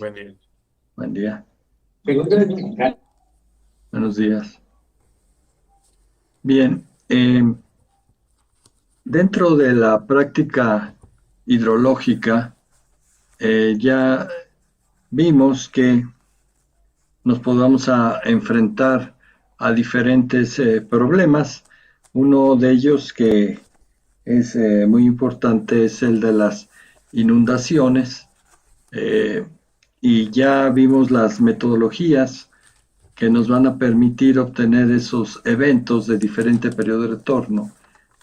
Buen día. Buen día. Pregunta de mexicano. Buenos días. Bien, dentro de la práctica hidrológica, ya vimos que nos podamos enfrentar a diferentes problemas. Uno de ellos que es muy importante es el de las inundaciones. eh, y ya vimos las metodologías que nos van a permitir obtener esos eventos de diferente periodo de retorno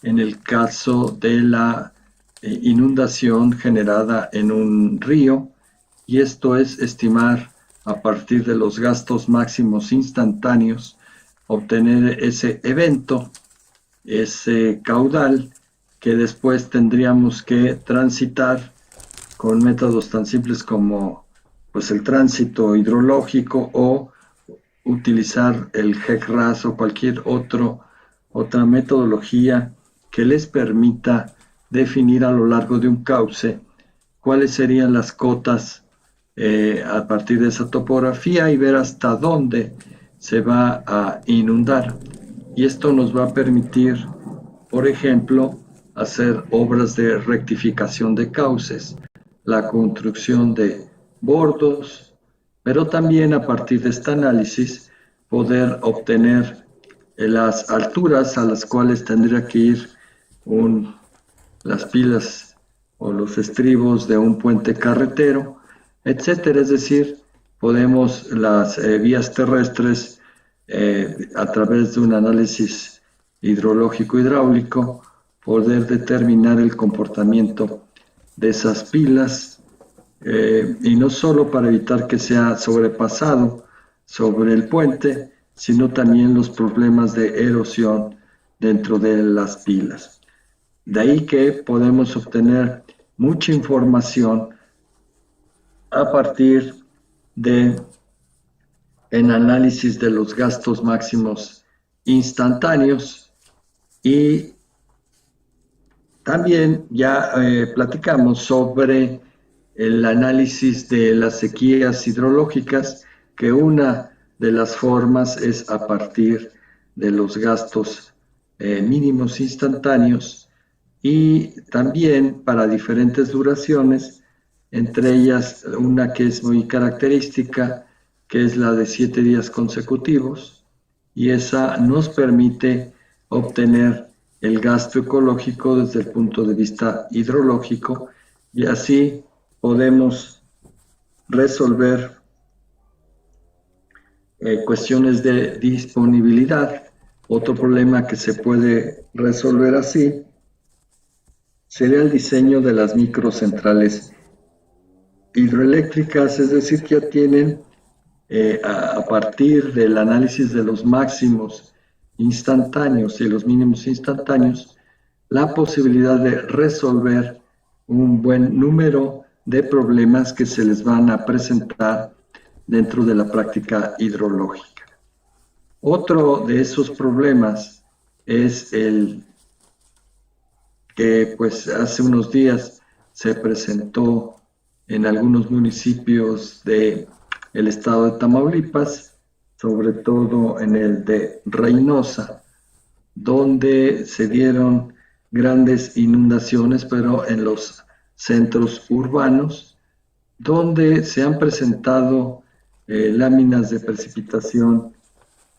en el caso de la inundación generada en un río, y esto es estimar a partir de los gastos máximos instantáneos, obtener ese evento, ese caudal que después tendríamos que transitar con métodos tan simples como pues el tránsito hidrológico o utilizar el GECRAS o cualquier otra metodología que les permita definir a lo largo de un cauce cuáles serían las cotas a partir de esa topografía y ver hasta dónde se va a inundar. Y esto nos va a permitir, por ejemplo, hacer obras de rectificación de cauces, la construcción de bordos, pero también a partir de este análisis poder obtener las alturas a las cuales tendría que ir las pilas o los estribos de un puente carretero, etcétera. Es decir, podemos las vías terrestres a través de un análisis hidrológico hidráulico poder determinar el comportamiento de esas pilas, y no solo para evitar que sea sobrepasado sobre el puente, sino también los problemas de erosión dentro de las pilas. De ahí que podemos obtener mucha información a partir de en análisis de los gastos máximos instantáneos, y también ya platicamos sobre el análisis de las sequías hidrológicas, que una de las formas es a partir de los gastos mínimos instantáneos, y también para diferentes duraciones, entre ellas una que es muy característica, que es la de 7 días consecutivos, y esa nos permite obtener el gasto ecológico desde el punto de vista hidrológico, y así podemos resolver cuestiones de disponibilidad. Otro problema que se puede resolver así sería el diseño de las microcentrales hidroeléctricas, es decir, que ya tienen a partir del análisis de los máximos instantáneos y los mínimos instantáneos, la posibilidad de resolver un buen número de problemas que se les van a presentar dentro de la práctica hidrológica. Otro de esos problemas es el que pues hace unos días se presentó en algunos municipios del estado de Tamaulipas, sobre todo en el de Reynosa, donde se dieron grandes inundaciones, pero en los centros urbanos, donde se han presentado láminas de precipitación,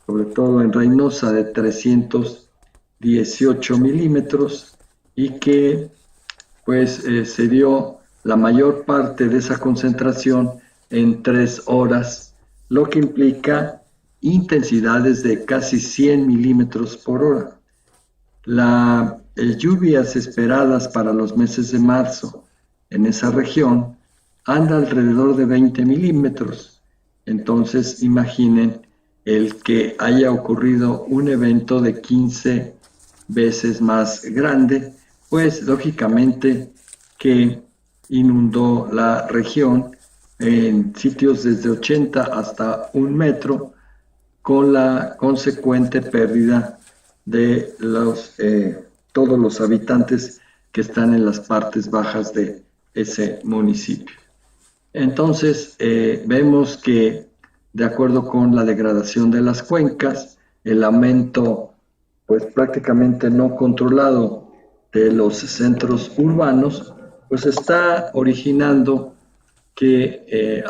sobre todo en Reynosa, de 318 milímetros, y que pues se dio la mayor parte de esa concentración en 3 horas, lo que implica intensidades de casi 100 milímetros por hora. Las lluvias esperadas para los meses de marzo en esa región anda alrededor de 20 milímetros. Entonces imaginen el que haya ocurrido un evento de 15 veces más grande, pues lógicamente que inundó la región en sitios desde 80 hasta 1 metro, con la consecuente pérdida de todos los habitantes que están en las partes bajas de ese municipio. Entonces, vemos que de acuerdo con la degradación de las cuencas, el aumento pues prácticamente no controlado de los centros urbanos, pues está originando que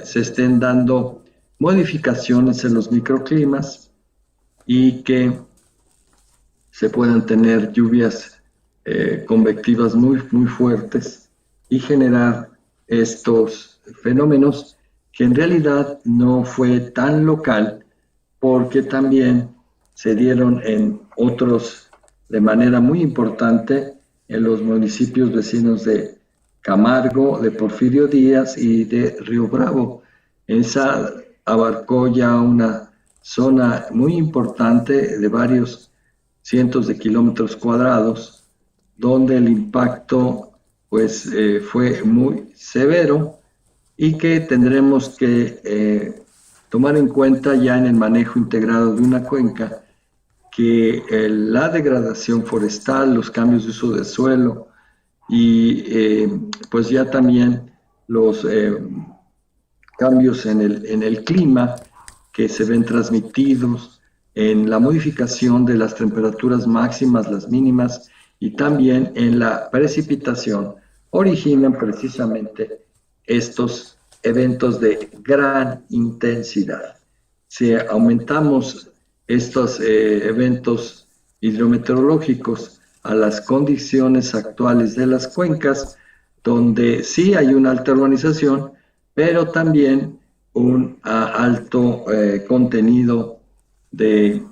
se estén dando modificaciones en los microclimas y que se puedan tener lluvias convectivas muy fuertes y generar estos fenómenos que en realidad no fue tan local porque también se dieron en otros de manera muy importante en los municipios vecinos de Camargo, de Porfirio Díaz y de Río Bravo. Esa abarcó ya una zona muy importante de varios cientos de kilómetros cuadrados, donde el impacto pues fue muy severo y que tendremos que tomar en cuenta ya en el manejo integrado de una cuenca que la degradación forestal, los cambios de uso de suelo y pues ya también los cambios en el clima que se ven transmitidos en la modificación de las temperaturas máximas, las mínimas y también en la precipitación originan precisamente estos eventos de gran intensidad. Si aumentamos estos eventos hidrometeorológicos a las condiciones actuales de las cuencas, donde sí hay una alta urbanización, pero también un alto contenido de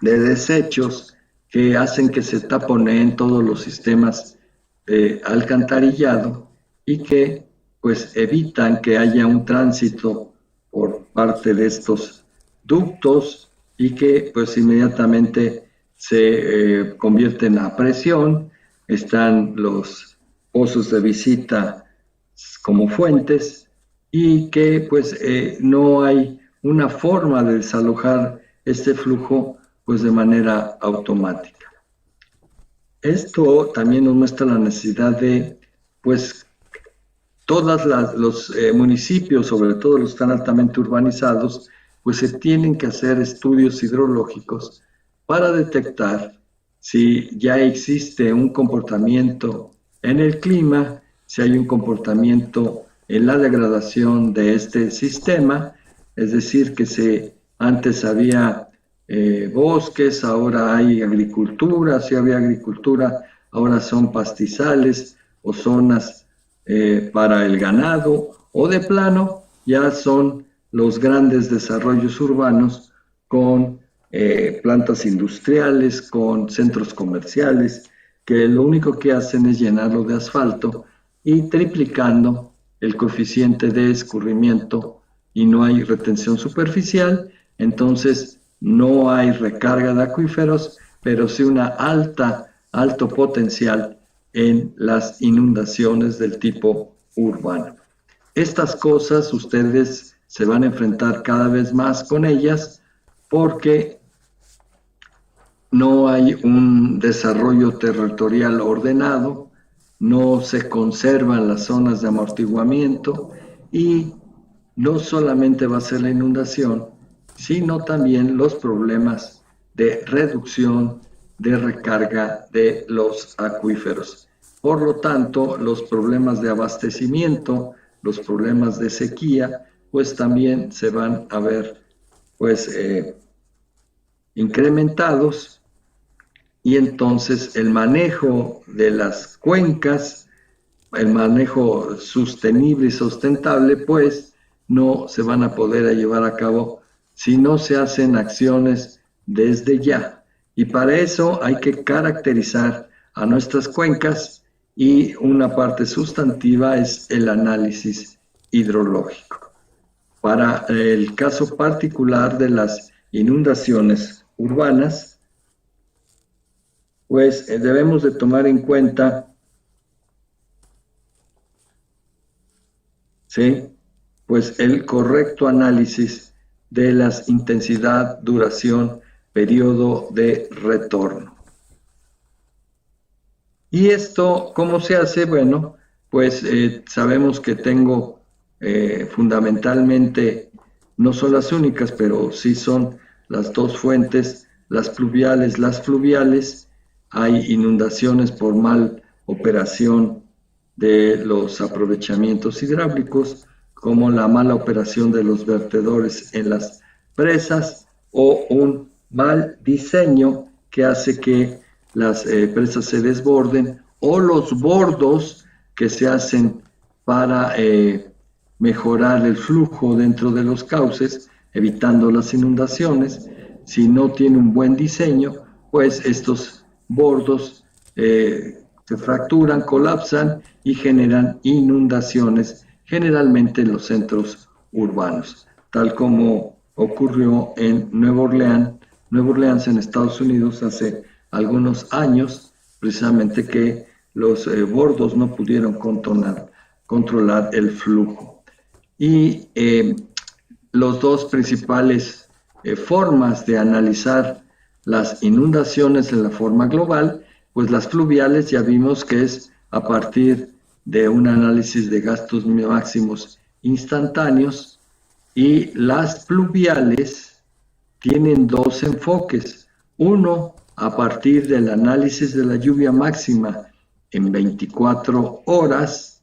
desechos que hacen que se taponeen todos los sistemas de alcantarillado y que pues evitan que haya un tránsito por parte de estos ductos y que pues inmediatamente se convierten a presión. Están los pozos de visita como fuentes y que pues no hay una forma de desalojar este flujo pues de manera automática. Esto también nos muestra la necesidad de pues todos los municipios, sobre todo los tan altamente urbanizados, pues se tienen que hacer estudios hidrológicos para detectar si ya existe un comportamiento en el clima, si hay un comportamiento en la degradación de este sistema, es decir, que antes había bosques, ahora hay agricultura, si había agricultura, ahora son pastizales o zonas para el ganado, o de plano ya son los grandes desarrollos urbanos con plantas industriales, con centros comerciales, que lo único que hacen es llenarlo de asfalto y triplicando el coeficiente de escurrimiento y no hay retención superficial, entonces no hay recarga de acuíferos, pero sí una alto potencial en las inundaciones del tipo urbano. Estas cosas ustedes se van a enfrentar cada vez más con ellas porque no hay un desarrollo territorial ordenado, no se conservan las zonas de amortiguamiento y no solamente va a ser la inundación, sino también los problemas de reducción, de recarga de los acuíferos. Por lo tanto, los problemas de abastecimiento, los problemas de sequía, pues también se van a ver pues incrementados y entonces el manejo de las cuencas, el manejo sostenible y sustentable, pues no se van a poder llevar a cabo si no se hacen acciones desde ya. Y para eso hay que caracterizar a nuestras cuencas y una parte sustantiva es el análisis hidrológico. Para el caso particular de las inundaciones urbanas, pues debemos de tomar en cuenta, ¿sí?, pues el correcto análisis de las intensidad, duración, periodo de retorno. ¿Y esto cómo se hace? Bueno, pues sabemos que tengo fundamentalmente, no son las únicas, pero sí son las dos fuentes, las pluviales, las fluviales. Hay inundaciones por mal operación de los aprovechamientos hidráulicos, como la mala operación de los vertedores en las presas o un mal diseño que hace que las presas se desborden, o los bordos que se hacen para mejorar el flujo dentro de los cauces, evitando las inundaciones. Si no tiene un buen diseño, pues estos bordos se fracturan, colapsan y generan inundaciones, generalmente en los centros urbanos, tal como ocurrió en Nueva Orleans en Estados Unidos hace algunos años, precisamente que los bordos no pudieron controlar el flujo. Y los dos principales formas de analizar las inundaciones en la forma global, pues las fluviales ya vimos que es a partir de un análisis de gastos máximos instantáneos, y las pluviales tienen dos enfoques. Uno, a partir del análisis de la lluvia máxima en 24 horas,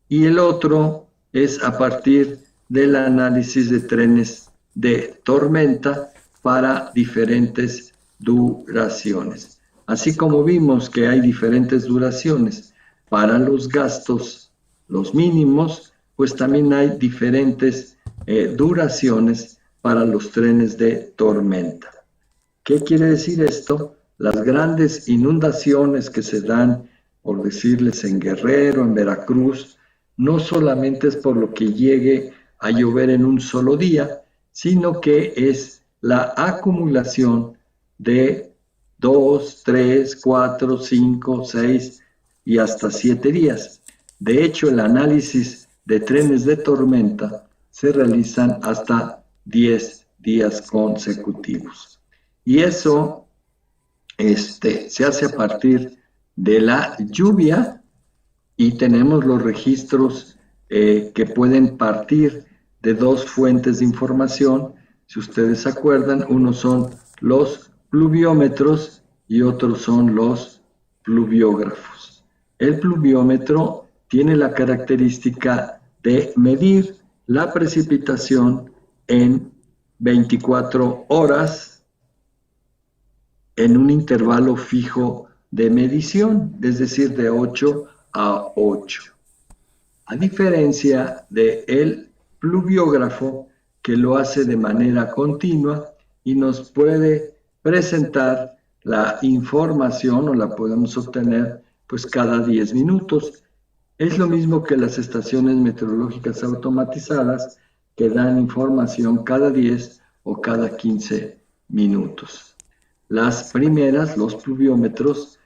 y el otro es a partir del análisis de trenes de tormenta para diferentes duraciones. Así como vimos que hay diferentes duraciones para los gastos, los mínimos, pues también hay diferentes duraciones para los trenes de tormenta. ¿Qué quiere decir esto? Las grandes inundaciones que se dan, por decirles, en Guerrero, en Veracruz, no solamente es por lo que llegue a llover en un solo día, sino que es la acumulación de 2, 3, 4, 5, 6 y hasta 7 días. De hecho, el análisis de trenes de tormenta se realizan hasta 10 días consecutivos. Y eso se hace a partir de la lluvia, y tenemos los registros que pueden partir de dos fuentes de información. Si ustedes se acuerdan, unos son los pluviómetros y otros son los pluviógrafos. El pluviómetro tiene la característica de medir la precipitación en 24 horas en un intervalo fijo de medición, es decir, de 8 a 8. A diferencia del pluviógrafo, que lo hace de manera continua y nos puede presentar la información, o la podemos obtener pues cada 10 minutos. Es lo mismo que las estaciones meteorológicas automatizadas, que dan información cada 10 o cada 15 minutos. Las primeras, los pluviómetros,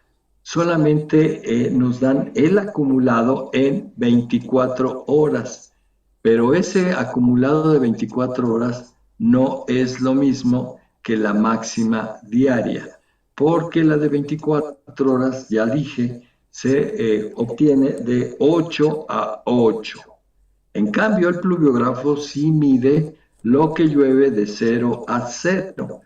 solamente nos dan el acumulado en 24 horas, pero ese acumulado de 24 horas no es lo mismo que la máxima diaria, porque la de 24 horas, ya dije, se obtiene de 8 a 8. En cambio, el pluviógrafo sí mide lo que llueve de 0 a 0.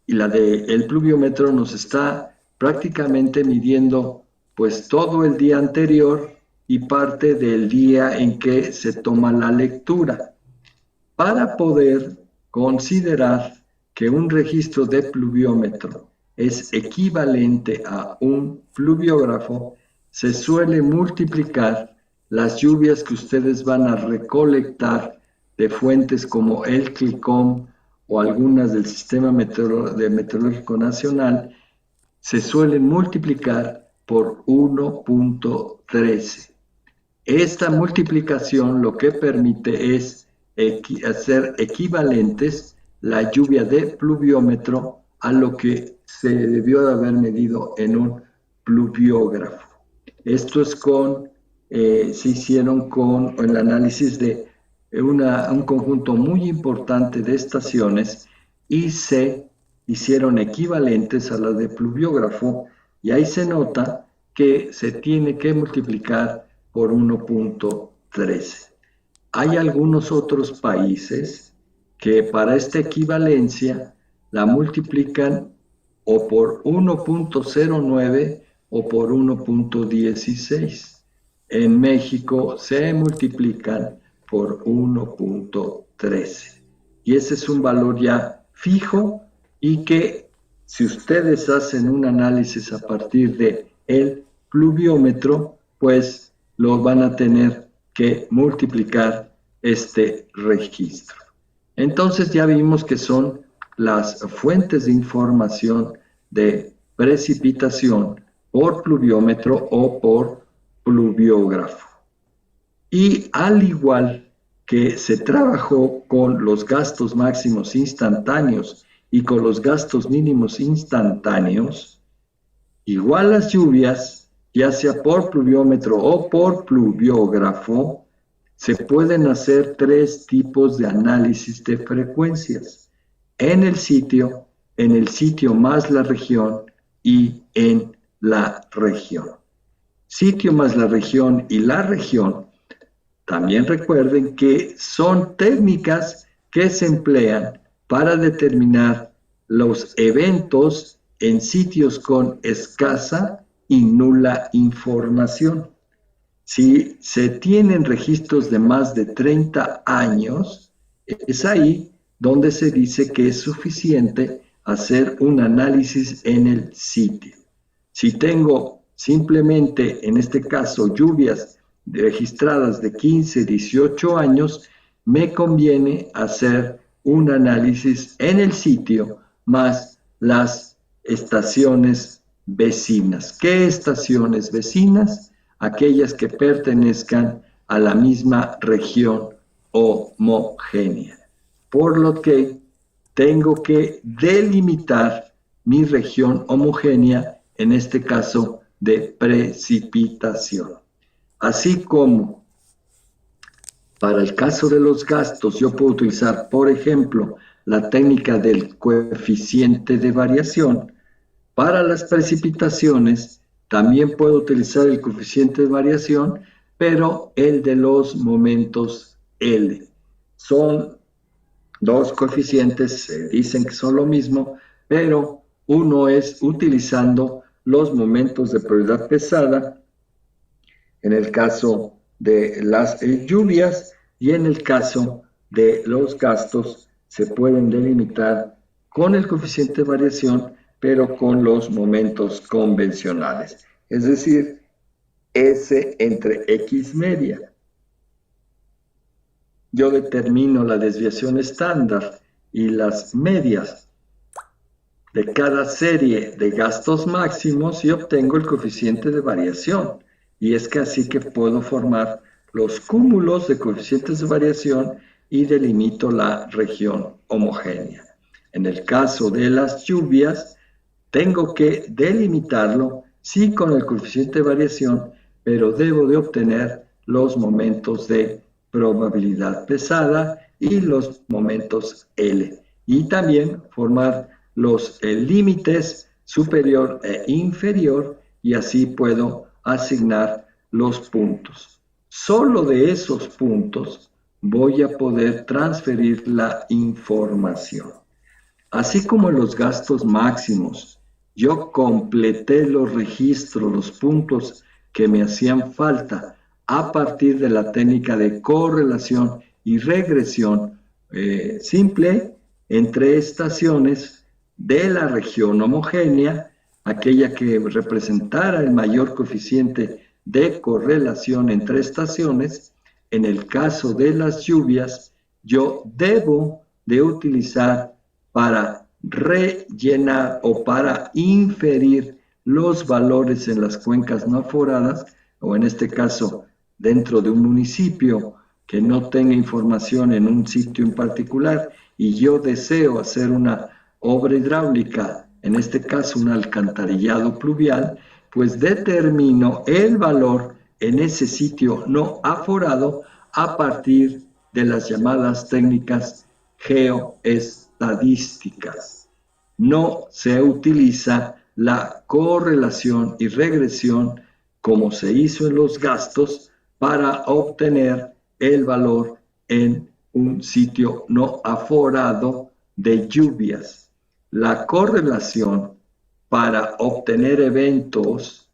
Y el pluviómetro nos está prácticamente midiendo pues todo el día anterior y parte del día en que se toma la lectura, para poder considerar que un registro de pluviómetro es equivalente a un pluviógrafo. Se suele multiplicar las lluvias que ustedes van a recolectar de fuentes como el CLICOM o algunas del Sistema Meteorológico Nacional, se suelen multiplicar por 1.13. Esta multiplicación lo que permite es hacer equivalentes la lluvia de pluviómetro a lo que se debió de haber medido en un pluviógrafo. Esto es se hicieron con el análisis de un conjunto muy importante de estaciones, y se hicieron equivalentes a la de pluviógrafo, y ahí se nota que se tiene que multiplicar por 1.13. hay algunos otros países que para esta equivalencia la multiplican o por 1.09 o por 1.16. En México se multiplican por 1.13. Y ese es un valor ya fijo y que si ustedes hacen un análisis a partir de el pluviómetro, pues lo van a tener que multiplicar este registro. Entonces ya vimos que son las fuentes de información de precipitación por pluviómetro o por pluviógrafo. Y al igual que se trabajó con los gastos máximos instantáneos y con los gastos mínimos instantáneos, igual las lluvias, ya sea por pluviómetro o por pluviógrafo, se pueden hacer tres tipos de análisis de frecuencias: en el sitio más la región y en la región. Sitio más la región y la región, también recuerden que son técnicas que se emplean para determinar los eventos en sitios con escasa y nula información. Si se tienen registros de más de 30 años, es ahí donde se dice que es suficiente hacer un análisis en el sitio. Si tengo simplemente, en este caso, lluvias registradas de 15, 18 años, me conviene hacer un análisis en el sitio más las estaciones vecinas. ¿Qué estaciones vecinas? Aquellas que pertenezcan a la misma región homogénea. Por lo que tengo que delimitar mi región homogénea, en este caso de precipitación. Así como para el caso de los gastos, yo puedo utilizar, por ejemplo, la técnica del coeficiente de variación. Para las precipitaciones, también puedo utilizar el coeficiente de variación, pero el de los momentos L. Son dos coeficientes, se dicen que son lo mismo, pero uno es utilizando los momentos de probabilidad pesada, en el caso de las lluvias, y en el caso de los gastos se pueden delimitar con el coeficiente de variación, pero con los momentos convencionales, es decir, S entre X media. Yo determino la desviación estándar y las medias de cada serie de gastos máximos y obtengo el coeficiente de variación. Y es que así que puedo formar los cúmulos de coeficientes de variación y delimito la región homogénea. En el caso de las lluvias, tengo que delimitarlo, sí, con el coeficiente de variación, pero debo de obtener los momentos de probabilidad pesada y los momentos L. Y también formar los límites superior e inferior, y así puedo asignar los puntos. Solo de esos puntos voy a poder transferir la información. Así como en los gastos máximos, yo completé los registros, los puntos que me hacían falta a partir de la técnica de correlación y regresión simple entre estaciones de la región homogénea, aquella que representara el mayor coeficiente de correlación entre estaciones. En el caso de las lluvias, yo debo de utilizar para rellenar o para inferir los valores en las cuencas no aforadas, o en este caso dentro de un municipio que no tenga información en un sitio en particular y yo deseo hacer una obra hidráulica, en este caso un alcantarillado pluvial, pues determino el valor en ese sitio no aforado a partir de las llamadas técnicas geoestadísticas. No se utiliza la correlación y regresión como se hizo en los gastos para obtener el valor en un sitio no aforado de lluvias. La correlación para obtener eventos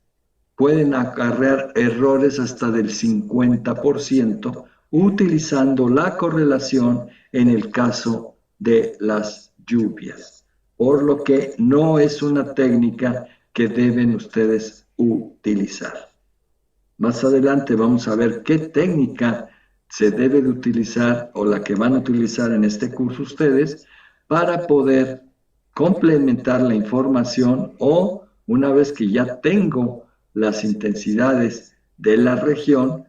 pueden acarrear errores hasta del 50% utilizando la correlación en el caso de las lluvias, por lo que no es una técnica que deben ustedes utilizar. Más adelante vamos a ver qué técnica se debe de utilizar o la que van a utilizar en este curso ustedes para poder complementar la información o una vez que ya tengo las intensidades de la región,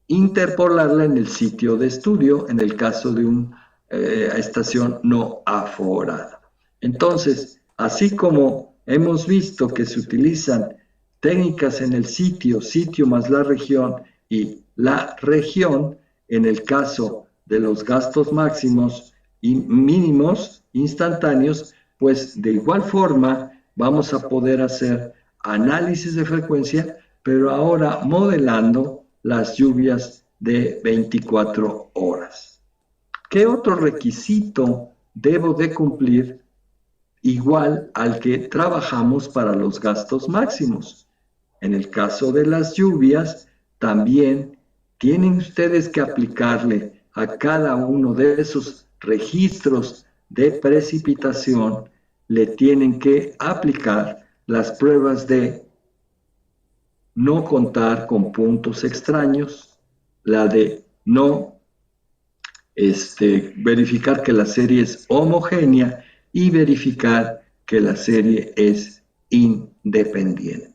interpolarla en el sitio de estudio en el caso de una estación no aforada. Entonces, así como hemos visto que se utilizan técnicas en el sitio, sitio más la región y la región, en el caso de los gastos máximos y mínimos instantáneos, pues de igual forma vamos a poder hacer análisis de frecuencia, pero ahora modelando las lluvias de 24 horas. ¿Qué otro requisito debo de cumplir igual al que trabajamos para los gastos máximos? En el caso de las lluvias, también tienen ustedes que aplicarle a cada uno de esos registros de precipitación, le tienen que aplicar las pruebas de no contar con puntos extraños, la de no verificar que la serie es homogénea y verificar que la serie es independiente.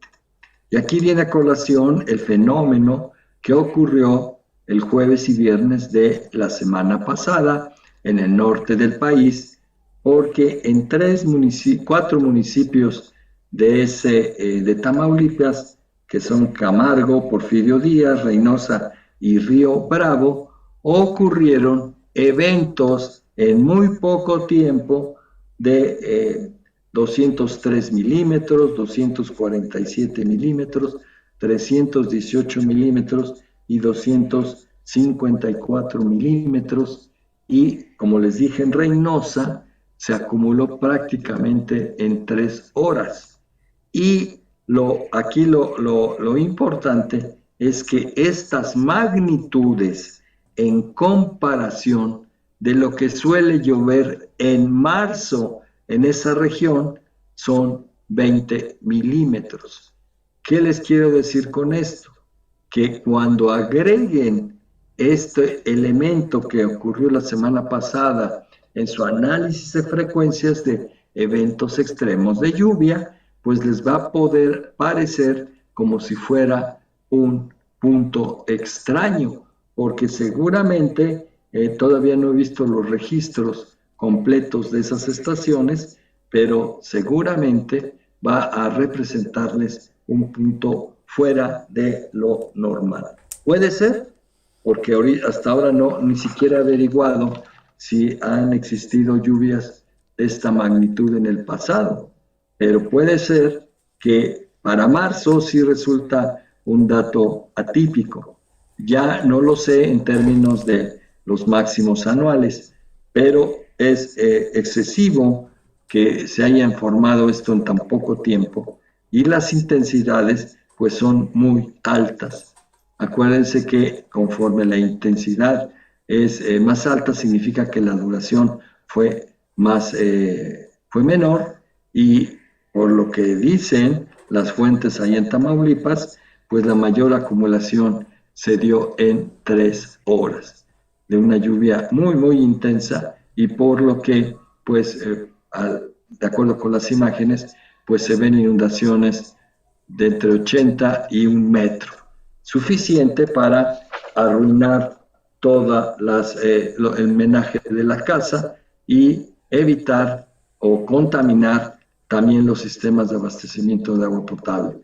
Y aquí viene a colación el fenómeno que ocurrió el jueves y viernes de la semana pasada en el norte del país, porque en 4 municipios de Tamaulipas, que son Camargo, Porfirio Díaz, Reynosa y Río Bravo, ocurrieron eventos en muy poco tiempo de 203 milímetros, 247 milímetros, 318 milímetros y 254 milímetros. Y como les dije, en Reynosa se acumuló prácticamente en 3 horas. Y aquí lo importante es que estas magnitudes en comparación de lo que suele llover en marzo en esa región son 20 milímetros. ¿Qué les quiero decir con esto? Que cuando agreguen este elemento que ocurrió la semana pasada en su análisis de frecuencias de eventos extremos de lluvia, pues les va a poder parecer como si fuera un punto extraño, porque seguramente todavía no he visto los registros completos de esas estaciones, pero seguramente va a representarles un punto fuera de lo normal. Puede ser, porque hasta ahora ni siquiera he averiguado si han existido lluvias de esta magnitud en el pasado, pero puede ser que para marzo sí resulta un dato atípico. Ya no lo sé en términos de los máximos anuales, pero es excesivo que se haya informado esto en tan poco tiempo y las intensidades pues son muy altas. Acuérdense que conforme la intensidad es más alta, significa que la duración fue menor, y por lo que dicen las fuentes ahí en Tamaulipas, pues la mayor acumulación se dio en 3 horas de una lluvia muy, muy intensa, y por lo que, pues, de acuerdo con las imágenes, pues se ven inundaciones de entre 80 y 1 metro, suficiente para arruinar toda el menaje de la casa y evitar o contaminar también los sistemas de abastecimiento de agua potable.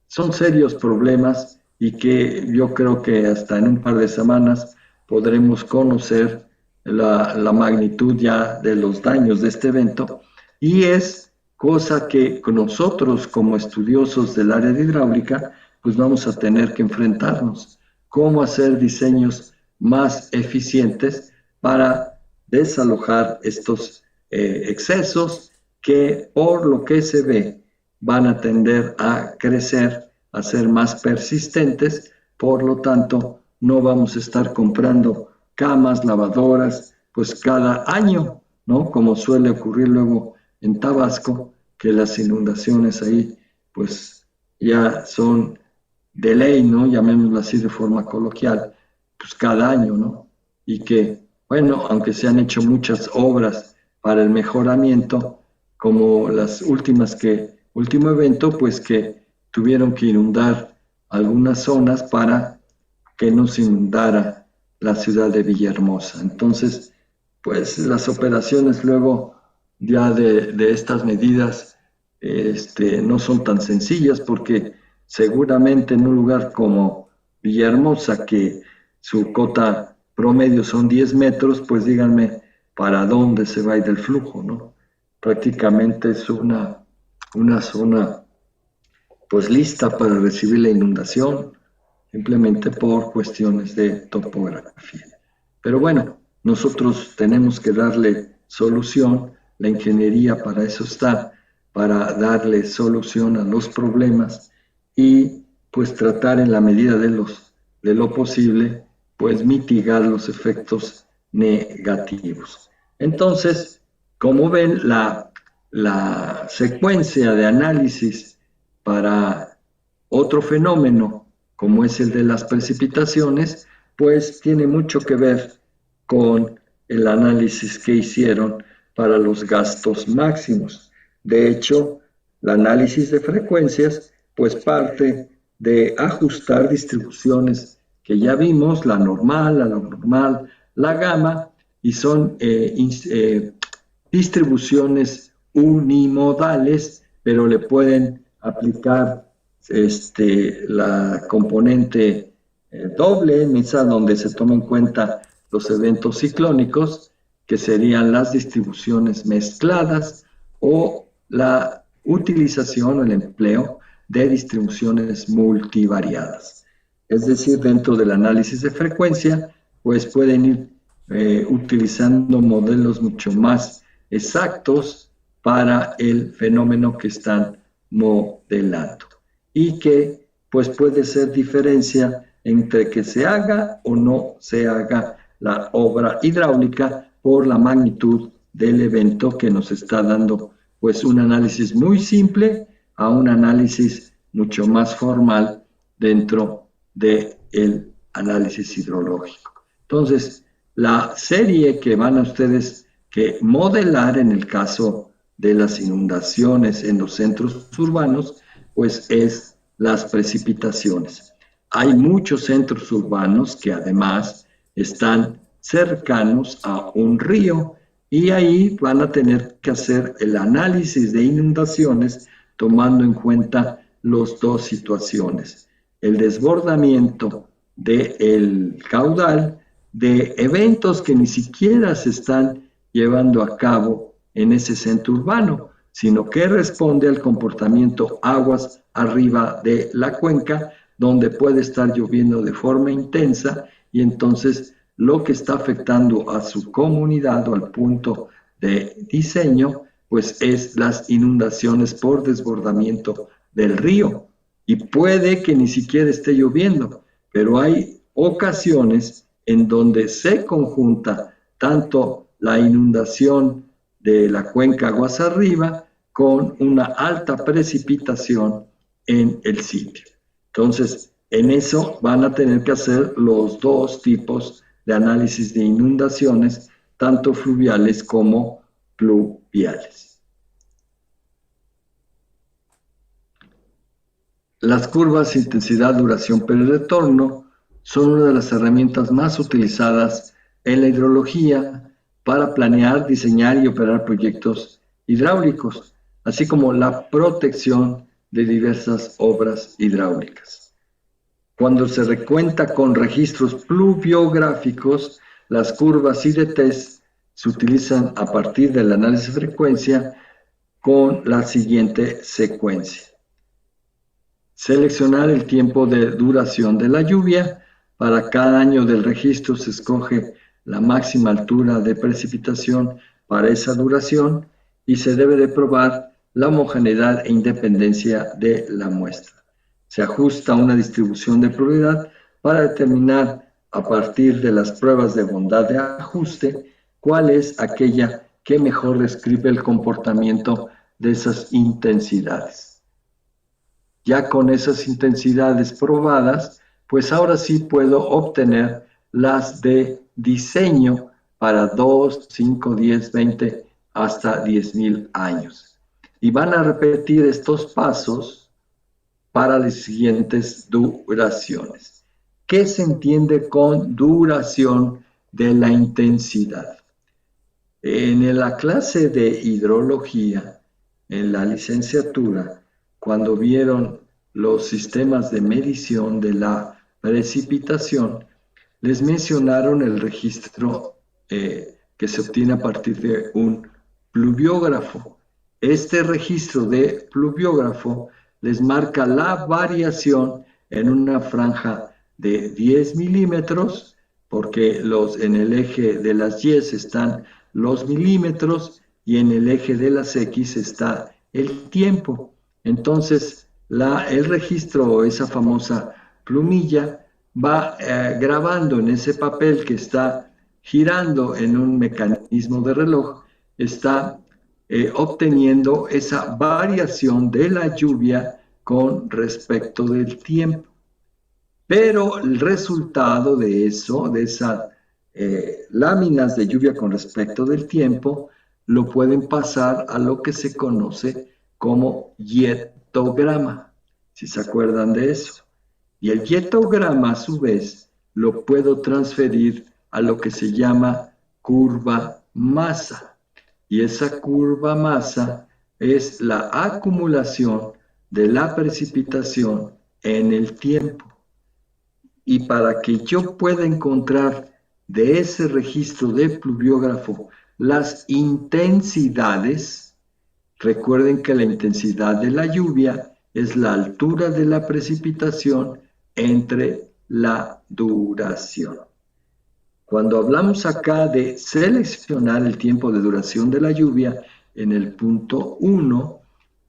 Son serios problemas y que yo creo que hasta en un par de semanas podremos conocer la magnitud ya de los daños de este evento, y es cosa que nosotros como estudiosos del área de hidráulica pues vamos a tener que enfrentarnos. Cómo hacer diseños más eficientes para desalojar estos excesos que, por lo que se ve, van a tender a crecer, a ser más persistentes. Por lo tanto, no vamos a estar comprando camas, lavadoras, pues cada año, ¿no? Como suele ocurrir luego en Tabasco, que las inundaciones ahí, pues ya son de ley, ¿no? Llamémoslo así de forma coloquial, pues cada año, ¿no? Y que, bueno, aunque se han hecho muchas obras para el mejoramiento, como las último evento, pues que tuvieron que inundar algunas zonas para que no se inundara la ciudad de Villahermosa. Entonces, pues las operaciones luego ya de estas medidas no son tan sencillas, porque seguramente en un lugar como Villahermosa, que su cota promedio son 10 metros, pues díganme para dónde se va a ir el flujo, ¿no? Prácticamente es una zona pues lista para recibir la inundación, simplemente por cuestiones de topografía. Pero bueno, nosotros tenemos que darle solución, la ingeniería para eso está, para darle solución a los problemas y pues tratar en la medida de lo posible, pues mitigar los efectos negativos. Entonces, como ven, la secuencia de análisis para otro fenómeno, como es el de las precipitaciones, pues tiene mucho que ver con el análisis que hicieron para los gastos máximos. De hecho, el análisis de frecuencias, pues parte de ajustar distribuciones que ya vimos, la normal, la normal, la gamma, y son distribuciones unimodales, pero le pueden aplicar la componente doble, esa donde se toma en cuenta los eventos ciclónicos, que serían las distribuciones mezcladas, o la utilización o el empleo de distribuciones multivariadas. Es decir, dentro del análisis de frecuencia, pues pueden ir utilizando modelos mucho más exactos para el fenómeno que están modelando, y que pues puede ser diferencia entre que se haga o no se haga la obra hidráulica por la magnitud del evento que nos está dando pues un análisis muy simple a un análisis mucho más formal dentro del análisis hidrológico. Entonces, la serie que van a ustedes que modelar en el caso de las inundaciones en los centros urbanos, pues es las precipitaciones. Hay muchos centros urbanos que además están cercanos a un río, y ahí van a tener que hacer el análisis de inundaciones tomando en cuenta las dos situaciones: el desbordamiento del caudal de eventos que ni siquiera se están llevando a cabo en ese centro urbano, sino que responde al comportamiento aguas arriba de la cuenca, donde puede estar lloviendo de forma intensa, y entonces lo que está afectando a su comunidad o al punto de diseño, pues es las inundaciones por desbordamiento del río. Y puede que ni siquiera esté lloviendo, pero hay ocasiones en donde se conjunta tanto la inundación de la cuenca aguas arriba con una alta precipitación en el sitio. Entonces, en eso van a tener que hacer los dos tipos de análisis de inundaciones, tanto fluviales como pluviales. Las curvas intensidad, duración, retorno son una de las herramientas más utilizadas en la hidrología para planear, diseñar y operar proyectos hidráulicos, así como la protección de diversas obras hidráulicas. Cuando se recuenta con registros pluviográficos, las curvas IDTs se utilizan a partir del análisis de frecuencia con la siguiente secuencia: seleccionar el tiempo de duración de la lluvia Para cada año del registro se escoge la máxima altura de precipitación para esa duración y se debe de probar la homogeneidad e independencia de la muestra. Se ajusta una distribución de probabilidad para determinar a partir de las pruebas de bondad de ajuste cuál es aquella que mejor describe el comportamiento de esas intensidades. Ya con esas intensidades probadas, pues ahora sí puedo obtener las de diseño para 2, 5, 10, 20, hasta 10,000 años. Y van a repetir estos pasos para las siguientes duraciones. ¿Qué se entiende con duración de la intensidad? En la clase de hidrología, en la licenciatura, cuando vieron los sistemas de medición de la precipitación, les mencionaron el registro que se obtiene a partir de un pluviógrafo. Este registro de pluviógrafo les marca la variación en una franja de 10 milímetros, porque en el eje de las Y están los milímetros y en el eje de las X está el tiempo. Entonces, el registro o esa famosa plumilla va grabando en ese papel que está girando en un mecanismo de reloj, está obteniendo esa variación de la lluvia con respecto del tiempo. Pero el resultado de eso, de esas láminas de lluvia con respecto del tiempo, lo pueden pasar a lo que se conoce como hietograma, si se acuerdan de eso. Y el hietograma, a su vez, lo puedo transferir a lo que se llama curva masa. Y esa curva masa es la acumulación de la precipitación en el tiempo. Y para que yo pueda encontrar de ese registro de pluviógrafo las intensidades, recuerden que la intensidad de la lluvia es la altura de la precipitación entre la duración. Cuando hablamos acá de seleccionar el tiempo de duración de la lluvia en el punto 1,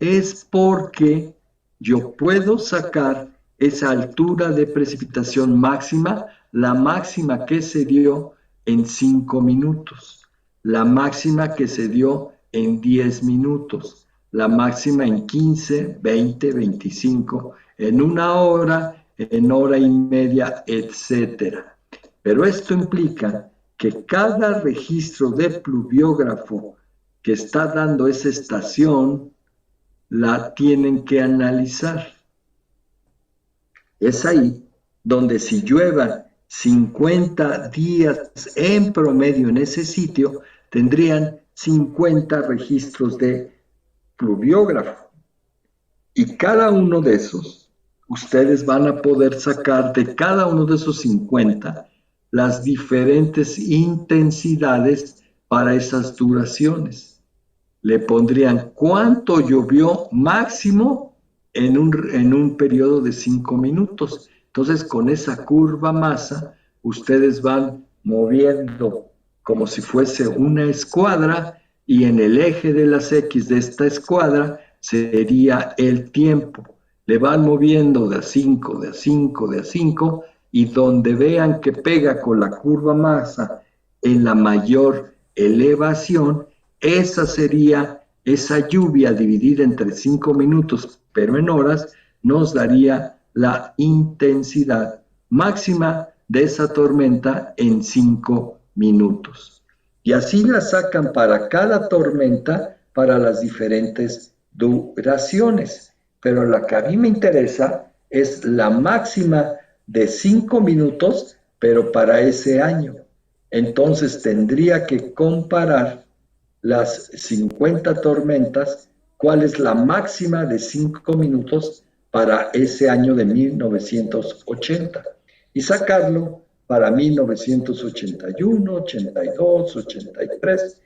es porque yo puedo sacar esa altura de precipitación máxima, la máxima que se dio en 5 minutos, la máxima que se dio en 10 minutos, la máxima en 15, 20, 25, en 1 hora, en hora y media, etcétera. Pero esto implica que cada registro de pluviógrafo que está dando esa estación, la tienen que analizar. Es ahí donde si llueva 50 días en promedio en ese sitio, tendrían 50 registros de pluviógrafo. Y cada uno de esos, ustedes van a poder sacar de cada uno de esos 50 las diferentes intensidades para esas duraciones. Le pondrían cuánto llovió máximo en un periodo de 5 minutos. Entonces, con esa curva masa, ustedes van moviendo como si fuese una escuadra y en el eje de las X de esta escuadra sería el tiempo. Le van moviendo de a 5, de a 5, de a 5 y donde vean que pega con la curva masa en la mayor elevación, esa sería esa lluvia dividida entre 5 minutos, pero en horas, nos daría la intensidad máxima de esa tormenta en 5 minutos. Y así la sacan para cada tormenta para las diferentes duraciones. Pero la que a mí me interesa es la máxima de 5 minutos, pero para ese año. Entonces tendría que comparar las 50 tormentas, cuál es la máxima de 5 minutos para ese año de 1980 y sacarlo para 1981, 82, 83.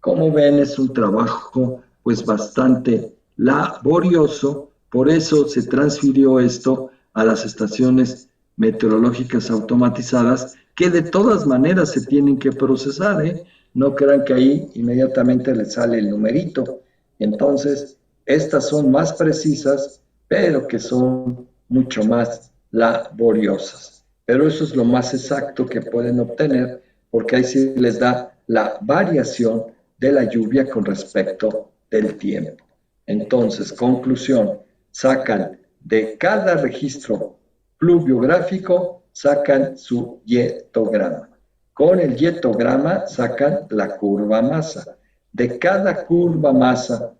Como ven, es un trabajo pues bastante laborioso, por eso se transfirió esto a las estaciones meteorológicas automatizadas que de todas maneras se tienen que procesar, ¿eh? No crean que ahí inmediatamente les sale el numerito. Entonces, estas son más precisas, pero que son mucho más laboriosas. Pero eso es lo más exacto que pueden obtener, porque ahí sí les da la variación de la lluvia con respecto del tiempo. Entonces, conclusión, sacan de cada registro pluviográfico, sacan su yetograma. Con el yetograma sacan la curva masa. De cada curva masa,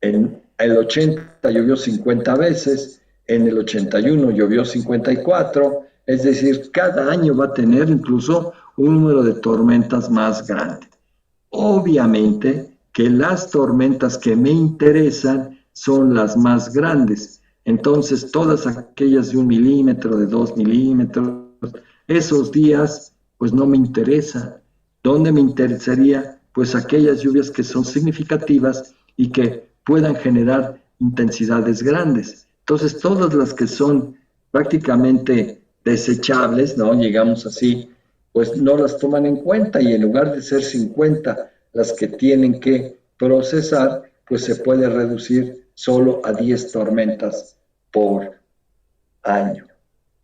en el 80 llovió 50 veces, en el 81 llovió 54, es decir, cada año va a tener incluso un número de tormentas más grande. Obviamente que las tormentas que me interesan son las más grandes. Entonces, todas aquellas de 1 milímetro, de 2 milímetros, esos días, pues no me interesa. ¿Dónde me interesaría? Pues aquellas lluvias que son significativas y que puedan generar intensidades grandes. Entonces, todas las que son prácticamente desechables, ¿no? Llegamos así, pues no las toman en cuenta y en lugar de ser 50 las que tienen que procesar, pues se puede reducir solo a 10 tormentas por año.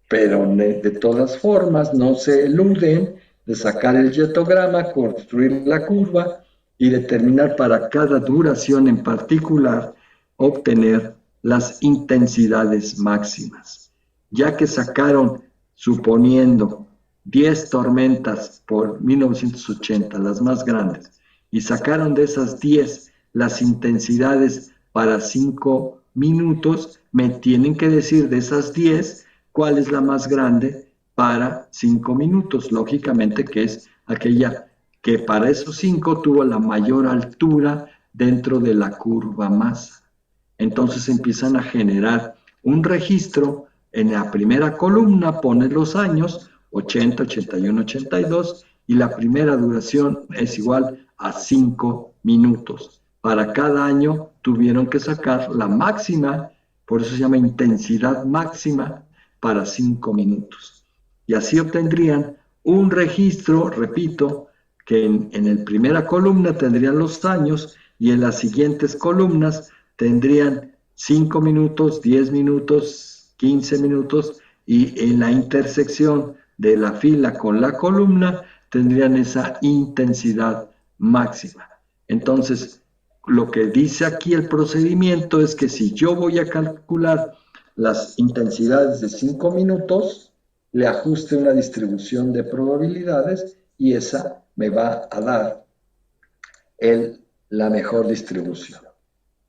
Pero de todas formas no se eluden de sacar el yetograma, construir la curva y determinar para cada duración en particular obtener las intensidades máximas. Ya que sacaron, suponiendo 10 tormentas por 1980, las más grandes, y sacaron de esas 10 las intensidades para 5 minutos, me tienen que decir de esas 10 cuál es la más grande para 5 minutos. Lógicamente que es aquella que para esos 5 tuvo la mayor altura dentro de la curva masa. Entonces empiezan a generar un registro. En la primera columna pones los años, 80, 81, 82, y la primera duración es igual a 5 minutos. Para cada año tuvieron que sacar la máxima, por eso se llama intensidad máxima, para 5 minutos. Y así obtendrían un registro, repito, que en la primera columna tendrían los años y en las siguientes columnas tendrían 5 minutos, 10 minutos, 15 minutos, y en la intersección de la fila con la columna tendrían esa intensidad máxima. Entonces, lo que dice aquí el procedimiento es que si yo voy a calcular las intensidades de 5 minutos, le ajuste una distribución de probabilidades y esa me va a dar la mejor distribución.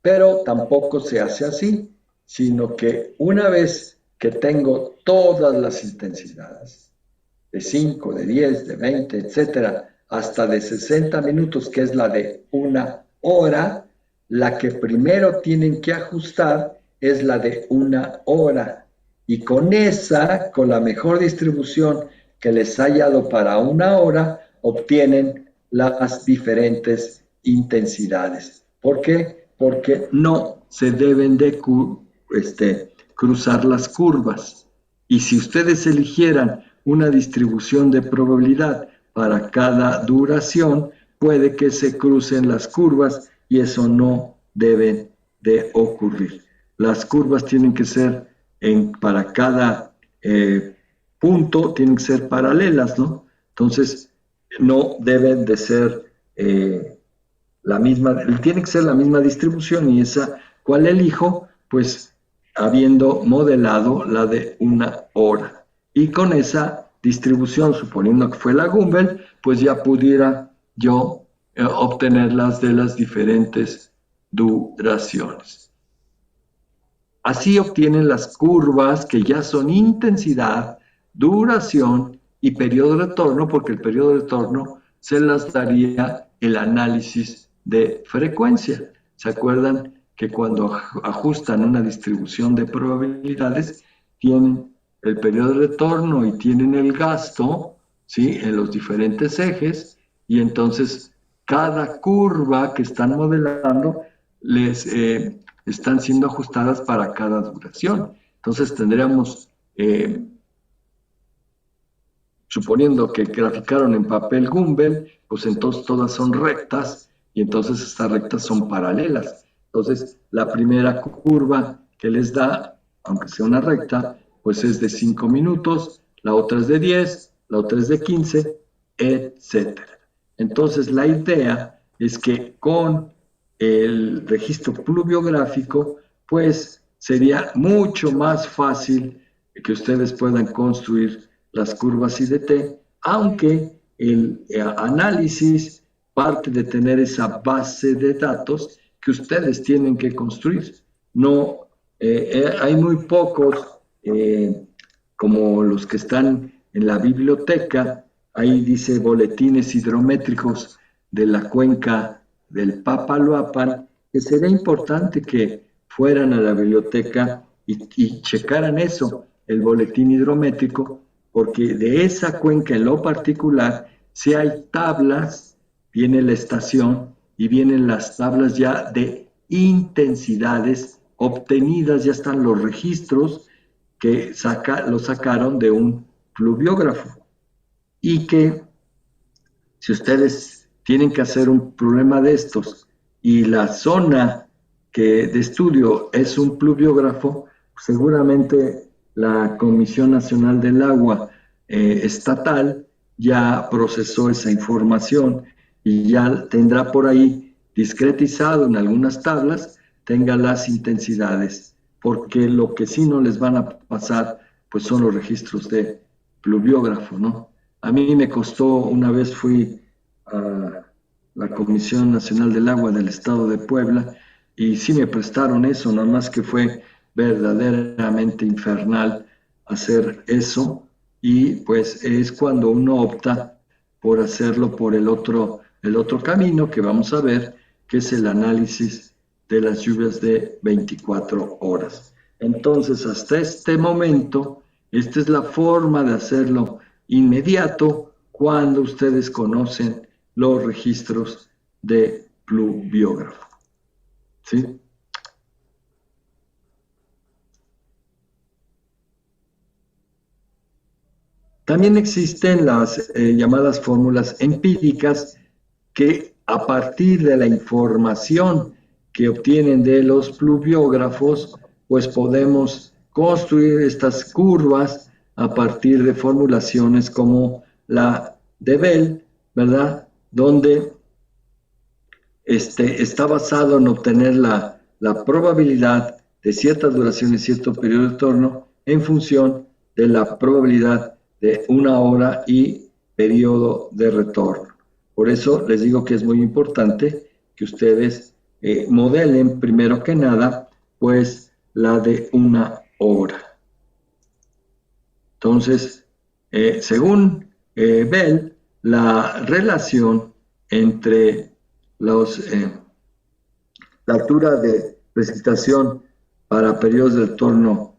Pero tampoco se hace así, sino que una vez que tengo todas las intensidades, de 5, de 10, de 20, etcétera, hasta de 60 minutos, que es la de 1 hora, la que primero tienen que ajustar es la de 1 hora. Y con esa, con la mejor distribución que les haya dado para 1 hora, obtienen las diferentes intensidades. ¿Por qué? Porque no se deben de cruzar las curvas. Y si ustedes eligieran una distribución de probabilidad para cada duración, puede que se crucen las curvas y eso no debe de ocurrir. Las curvas tienen que ser para cada punto, tienen que ser paralelas, ¿no? Entonces, no deben de ser la misma, tiene que ser la misma distribución, y esa, ¿cuál elijo? Pues habiendo modelado la de 1 hora. Y con esa distribución, suponiendo que fue la Gumbel, pues ya pudiera yo obtenerlas de las diferentes duraciones. Así obtienen las curvas que ya son intensidad, duración y periodo de retorno, porque el periodo de retorno se las daría el análisis de frecuencia. ¿Se acuerdan que cuando ajustan una distribución de probabilidades, tienen el periodo de retorno y tienen el gasto, ¿sí?, en los diferentes ejes, y entonces cada curva que están modelando les están siendo ajustadas para cada duración? Entonces tendríamos suponiendo que graficaron en papel Gumbel, pues entonces todas son rectas y entonces estas rectas son paralelas. Entonces, la primera curva que les da, aunque sea una recta, pues es de 5 minutos, la otra es de 10, la otra es de 15, etcétera. Entonces, la idea es que con el registro pluviográfico, pues sería mucho más fácil que ustedes puedan construir las curvas IDT, aunque el análisis parte de tener esa base de datos que ustedes tienen que construir. No, hay muy pocos, como los que están en la biblioteca, ahí dice boletines hidrométricos de la cuenca del Papaloapan, que sería importante que fueran a la biblioteca y checaran eso, el boletín hidrométrico, porque de esa cuenca en lo particular, si hay tablas, viene la estación y vienen las tablas ya de intensidades obtenidas, ya están los registros que lo sacaron de un pluviógrafo. Y que si ustedes tienen que hacer un problema de estos y la zona de estudio es un pluviógrafo, seguramente la Comisión Nacional del Agua estatal ya procesó esa información y ya tendrá por ahí discretizado en algunas tablas, tenga las intensidades, porque lo que sí no les van a pasar pues son los registros de pluviógrafo, ¿no? A mí me costó, una vez fui a la Comisión Nacional del Agua del Estado de Puebla y sí me prestaron eso, nada más que fue verdaderamente infernal hacer eso, y pues es cuando uno opta por hacerlo por el otro camino que vamos a ver, que es el análisis de las lluvias de 24 horas. Entonces, hasta este momento, esta es la forma de hacerlo inmediato cuando ustedes conocen los registros de pluviógrafo. ¿Sí? También existen las llamadas fórmulas empíricas que a partir de la información que obtienen de los pluviógrafos, pues podemos construir estas curvas a partir de formulaciones como la de Bell, ¿verdad? Donde está basado en obtener la probabilidad de cierta duración y cierto periodo de retorno en función de la probabilidad de una hora y periodo de retorno. Por eso les digo que es muy importante que ustedes modelen primero que nada, pues la de una hora. Entonces, según Bell, la relación entre la altura de precipitación para periodos de retorno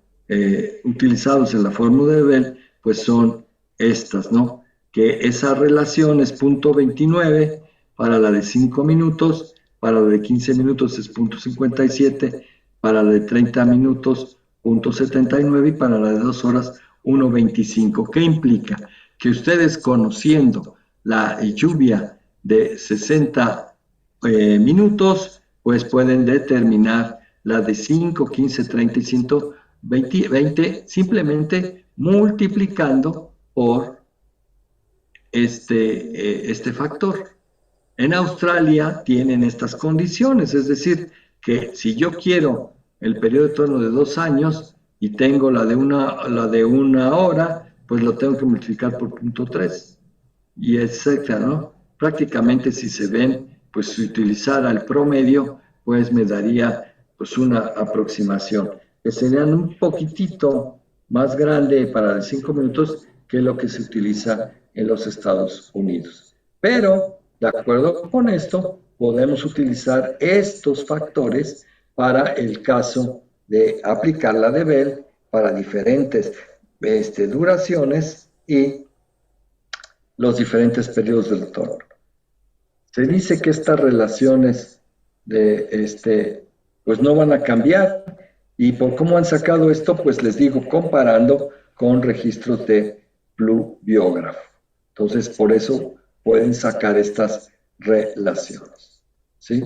utilizados en la fórmula de Bell, pues son estas, ¿no? Que esa relación es 0.29 para la de 5 minutos, para la de 15 minutos es 0.57, para la de 30 minutos 0.79 y para la de 2 horas 1.25. ¿Qué implica? Que ustedes, conociendo la lluvia de 60 minutos, pues pueden determinar la de 5, 15, 30 y 120, simplemente multiplicando por este factor. En Australia tienen estas condiciones, es decir, que si yo quiero el periodo de retorno de 2 años y tengo la de una hora, pues lo tengo que multiplicar por 0.3 y etcétera, ¿no? Prácticamente, si se ven, pues si utilizara el promedio, pues me daría pues una aproximación, que serían un poquitito más grande para los 5 minutos que lo que se utiliza en los Estados Unidos. Pero, de acuerdo con esto, podemos utilizar estos factores para el caso de aplicar la de Bell para diferentes duraciones y los diferentes periodos de retorno. Se dice que estas relaciones pues no van a cambiar, y por cómo han sacado esto, pues les digo, comparando con registros de pluviógrafo. Entonces, por eso pueden sacar estas relaciones, ¿sí?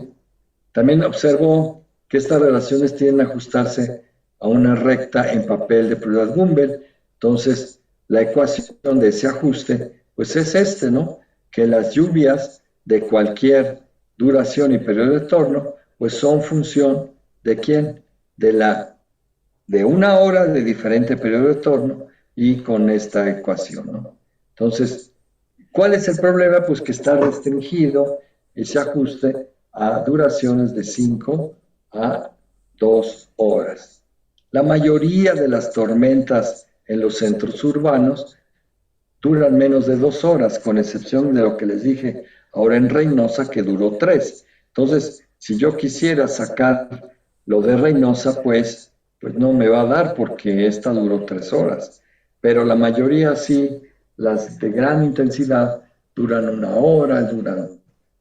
También observo que estas relaciones tienden a ajustarse a una recta en papel de pruebas Gumbel. Entonces, la ecuación de ese ajuste, pues es ¿no? Que las lluvias de cualquier duración y periodo de retorno, pues son función ¿de quién? De una hora de diferente periodo de retorno y con esta ecuación, ¿no? Entonces, ¿cuál es el problema? Pues que está restringido ese ajuste a duraciones de 5 a 2 horas. La mayoría de las tormentas en los centros urbanos duran menos de 2 horas, con excepción de lo que les dije ahora en Reynosa, que duró 3. Entonces, si yo quisiera sacar lo de Reynosa, pues no me va a dar porque esta duró 3 horas. Pero la mayoría sí, las de gran intensidad, duran 1 hora, duran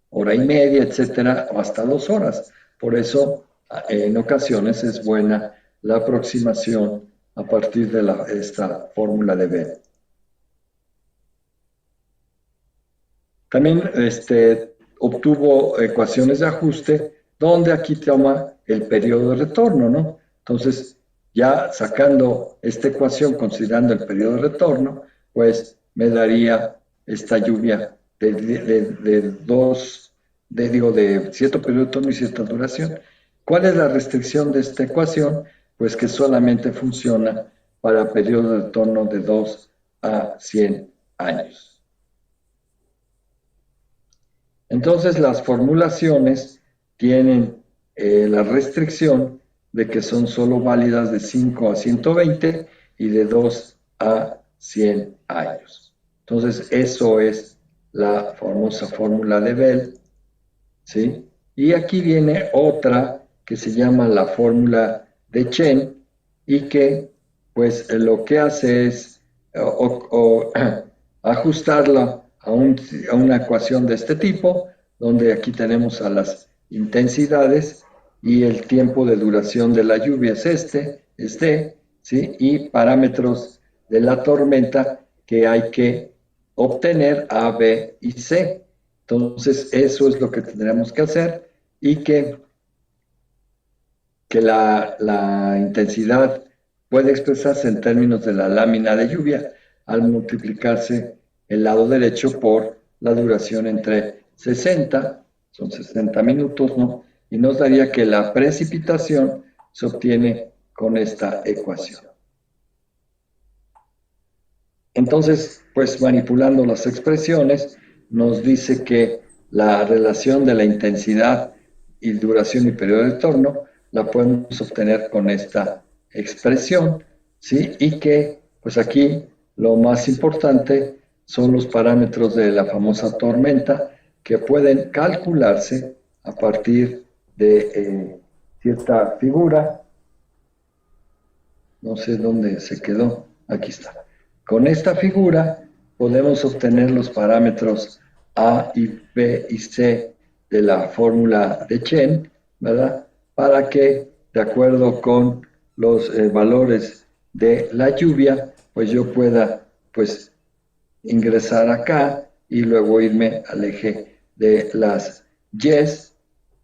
hora y media, etcétera, o hasta 2 horas. Por eso, en ocasiones es buena la aproximación a partir de esta fórmula de B. También obtuvo ecuaciones de ajuste, donde aquí toma el periodo de retorno, ¿no? Entonces, ya sacando esta ecuación, considerando el periodo de retorno, pues me daría esta lluvia de cierto periodo de retorno y cierta duración. ¿Cuál es la restricción de esta ecuación? Pues que solamente funciona para periodo de retorno de 2 a 100 años. Entonces, las formulaciones tienen la restricción de que son solo válidas de 5 a 120 y de 2 a 100 años. Entonces, eso es la famosa fórmula de Bell, ¿sí? Y aquí viene otra que se llama la fórmula de Chen y que, pues, lo que hace es ajustarla a una ecuación de este tipo, donde aquí tenemos a las intensidades y el tiempo de duración de la lluvia es D, ¿sí? Y parámetros de la tormenta que hay que obtener A, B y C. Entonces, eso es lo que tendremos que hacer y que la intensidad puede expresarse en términos de la lámina de lluvia al multiplicarse el lado derecho por la duración entre 60, son 60 minutos, ¿no? Y nos daría que la precipitación se obtiene con esta ecuación. Entonces, pues manipulando las expresiones, nos dice que la relación de la intensidad y duración y periodo de retorno la podemos obtener con esta expresión, ¿sí? Y que, pues aquí, lo más importante son los parámetros de la famosa tormenta que pueden calcularse a partir de cierta figura. No sé dónde se quedó. Aquí está. Con esta figura podemos obtener los parámetros A y B y C de la fórmula de Chen, ¿verdad? Para que, de acuerdo con los valores de la lluvia, pues yo pueda, pues, ingresar acá y luego irme al eje de las Y's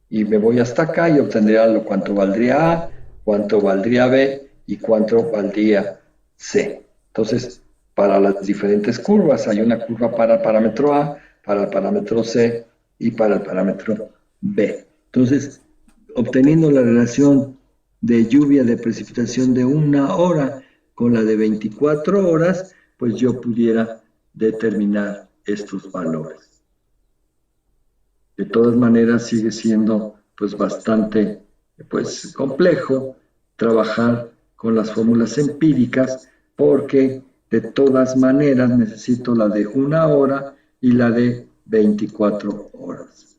y me voy hasta acá y obtendría cuánto valdría A, cuánto valdría B y cuánto valdría C. Entonces, para las diferentes curvas, hay una curva para el parámetro A, para el parámetro C y para el parámetro B. Entonces, obteniendo la relación de lluvia de precipitación de 1 hora con la de 24 horas, pues yo pudiera determinar estos valores. De todas maneras, sigue siendo pues bastante complejo trabajar con las fórmulas empíricas porque de todas maneras necesito la de 1 hora y la de 24 horas.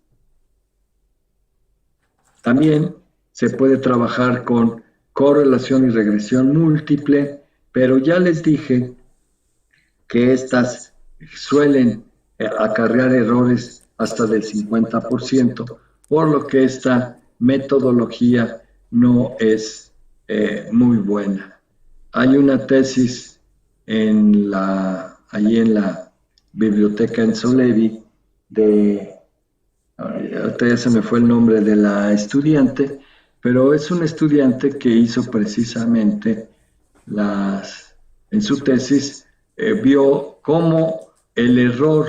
También se puede trabajar con correlación y regresión múltiple, pero ya les dije que estas suelen acarrear errores hasta del 50%, por lo que esta metodología no es muy buena. Hay una tesis en la allí en la biblioteca en Solevi ahorita ya se me fue el nombre de la estudiante, pero es un estudiante que hizo precisamente en su tesis, vio cómo el error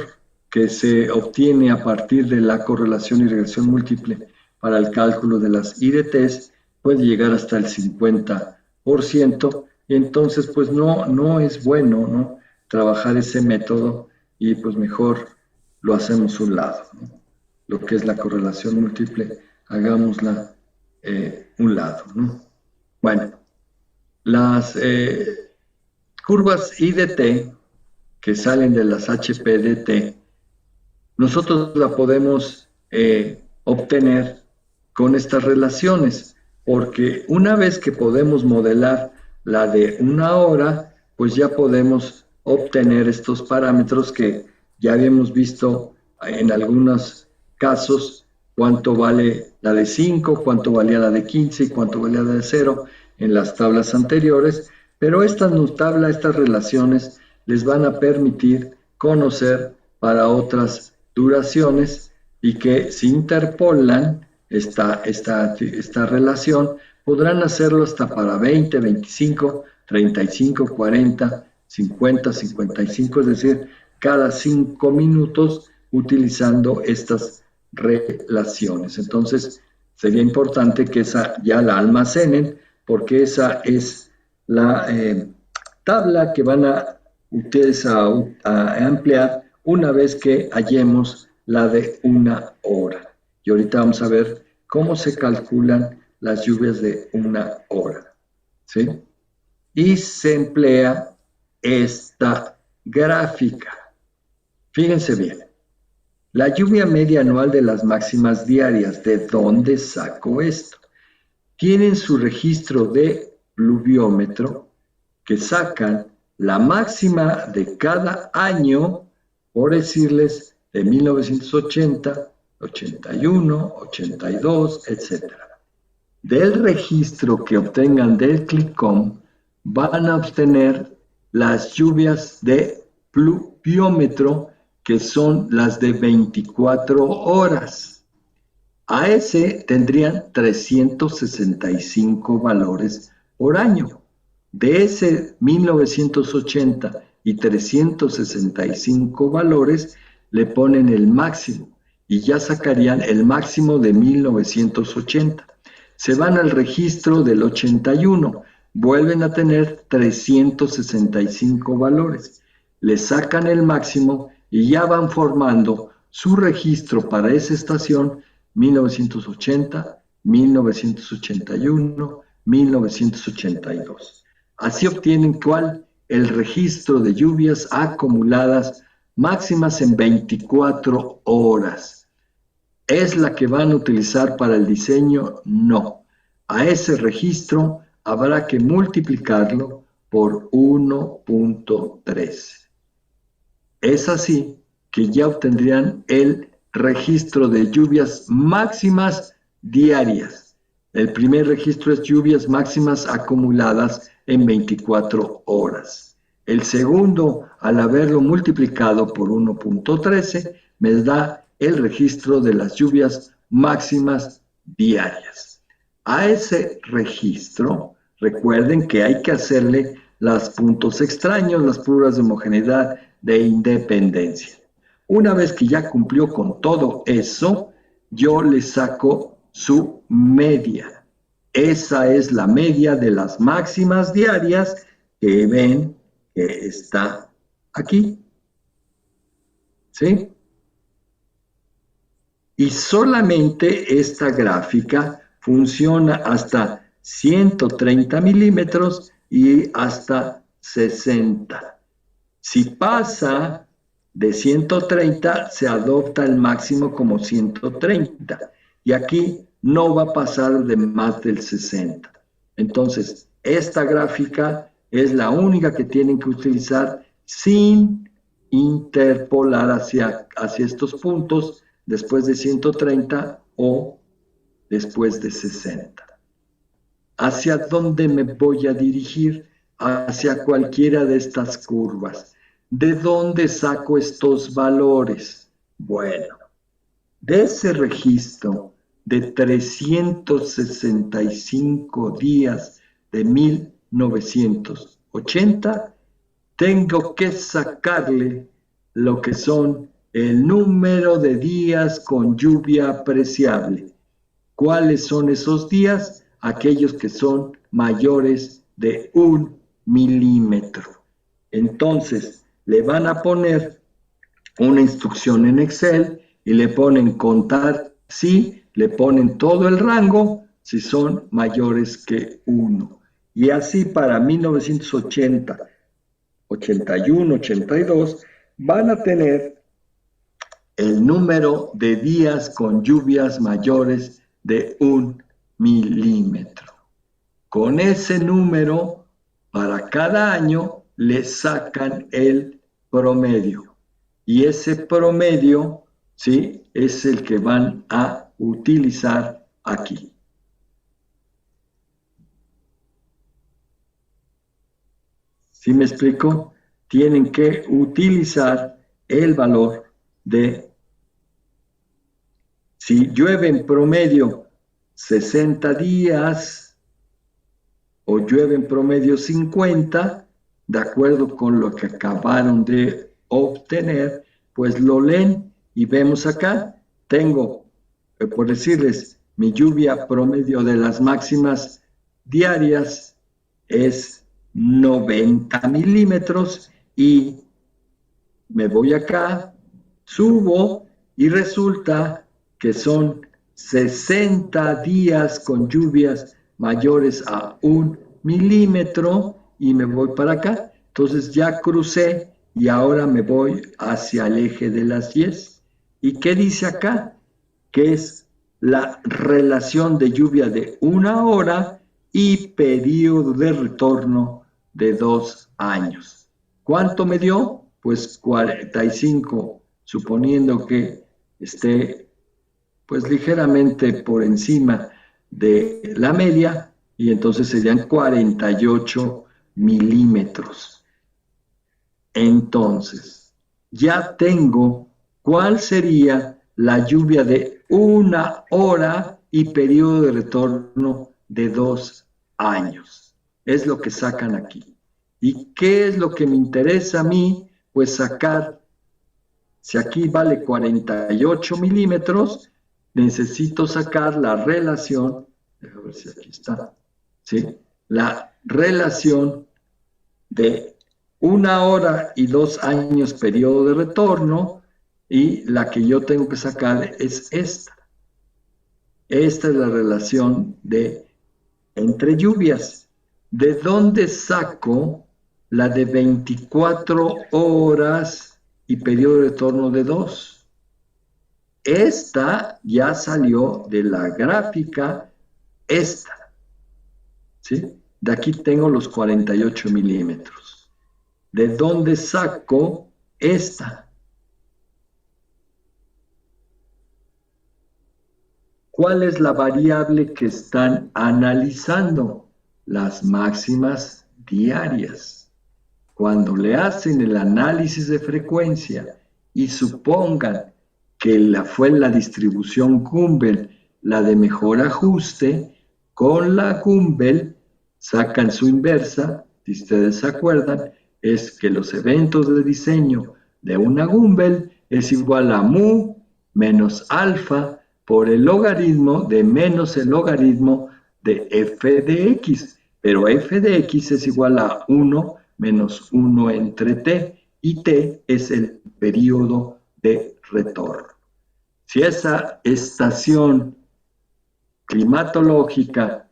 que se obtiene a partir de la correlación y regresión múltiple para el cálculo de las IDTs puede llegar hasta el 50%, y entonces pues no es bueno, ¿no?, trabajar ese método, y pues mejor lo hacemos a un lado, ¿no? Lo que es la correlación múltiple, hagámosla un lado, ¿no? Bueno, las curvas IDT que salen de las HPDT, nosotros la podemos obtener con estas relaciones, porque una vez que podemos modelar la de una hora, pues ya podemos obtener estos parámetros que ya habíamos visto en algunos casos, cuánto vale la de 5, cuánto valía la de 15 y cuánto valía la de 0 en las tablas anteriores, pero estas relaciones les van a permitir conocer para otras duraciones, y que si interpolan esta relación, podrán hacerlo hasta para 20, 25, 35, 40, 50, 55, es decir, cada 5 minutos utilizando estas relaciones. Entonces, sería importante que esa ya la almacenen, porque esa es la tabla que van a ustedes a ampliar una vez que hallemos la de una hora. Y ahorita vamos a ver cómo se calculan las lluvias de una hora, ¿sí? Y se emplea esta gráfica. Fíjense bien. La lluvia media anual de las máximas diarias, ¿de dónde saco esto? Tienen su registro de pluviómetro, que sacan la máxima de cada año, por decirles, de 1980, 81, 82, etc. Del registro que obtengan del CLICCOM, van a obtener las lluvias de pluviómetro, que son las de 24 horas. A ese tendrían 365 valores por año. De ese 1980 y 365 valores le ponen el máximo, y ya sacarían el máximo de 1980. Se van al registro del 81, vuelven a tener 365 valores, le sacan el máximo y ya van formando su registro para esa estación: 1980, 1981, 1982. Así obtienen ¿cuál? El registro de lluvias acumuladas máximas en 24 horas. ¿Es la que van a utilizar para el diseño? No. A ese registro habrá que multiplicarlo por 1.13. Es así que ya obtendrían el registro de lluvias máximas diarias. El primer registro es lluvias máximas acumuladas en 24 horas. El segundo, al haberlo multiplicado por 1.13, me da el registro de las lluvias máximas diarias. A ese registro, recuerden que hay que hacerle los puntos extraños, las pruebas de homogeneidad de independencia. Una vez que ya cumplió con todo eso, yo le saco su media. Esa es la media de las máximas diarias que ven que está aquí. ¿Sí? Y solamente esta gráfica funciona hasta 130 milímetros y hasta 60. Si pasa de 130, se adopta el máximo como 130. Y aquí no va a pasar de más del 60. Entonces, esta gráfica es la única que tienen que utilizar sin interpolar hacia estos puntos después de 130 o después de 60. ¿Hacia dónde me voy a dirigir? Hacia cualquiera de estas curvas. ¿De dónde saco estos valores? Bueno, de ese registro de 365 días de 1980, tengo que sacarle lo que son el número de días con lluvia apreciable. ¿Cuáles son esos días? Aquellos que son mayores de 1 milímetro. Entonces, le van a poner una instrucción en Excel y le ponen contar si, le ponen todo el rango si son mayores que 1. Y así para 1980, 81, 82, van a tener el número de días con lluvias mayores de 1 milímetro. Con ese número, para cada año, le sacan el promedio. Y ese promedio, ¿sí?, es el que van a utilizar aquí. ¿Sí me explico? Tienen que utilizar el valor de, si llueve en promedio 60 días o llueve en promedio 50, de acuerdo con lo que acabaron de obtener, pues lo leen y vemos acá, tengo, por decirles, mi lluvia promedio de las máximas diarias es 90 milímetros y me voy acá, subo y resulta que son 60 días con lluvias mayores a 1 milímetro y me voy para acá. Entonces ya crucé y ahora me voy hacia el eje de las 10. ¿Y qué dice acá? Que es la relación de lluvia de 1 hora y periodo de retorno de 2 años. ¿Cuánto me dio? Pues 45, suponiendo que esté pues ligeramente por encima de la media, y entonces serían 48 milímetros. Entonces, ya tengo cuál sería la lluvia de 1 hora y periodo de retorno de 2 años. Es lo que sacan aquí. ¿Y qué es lo que me interesa a mí? Pues sacar, si aquí vale 48 milímetros, necesito sacar la relación, déjame ver si aquí está, ¿sí?, la relación de 1 hora y 2 años periodo de retorno, y la que yo tengo que sacar es esta. Esta es la relación de entre lluvias. ¿De dónde saco la de 24 horas y periodo de retorno de 2? Esta ya salió de la gráfica, esta, ¿sí? De aquí tengo los 48 milímetros. ¿De dónde saco esta? ¿Cuál es la variable que están analizando? Las máximas diarias. Cuando le hacen el análisis de frecuencia y supongan que fue la distribución Gumbel la de mejor ajuste, con la Gumbel sacan su inversa, si ustedes se acuerdan, es que los eventos de diseño de una Gumbel es igual a mu menos alfa por el logaritmo de menos el logaritmo de f de x, pero f de x es igual a 1 menos 1 entre t, y t es el periodo de retorno. Si esa estación climatológica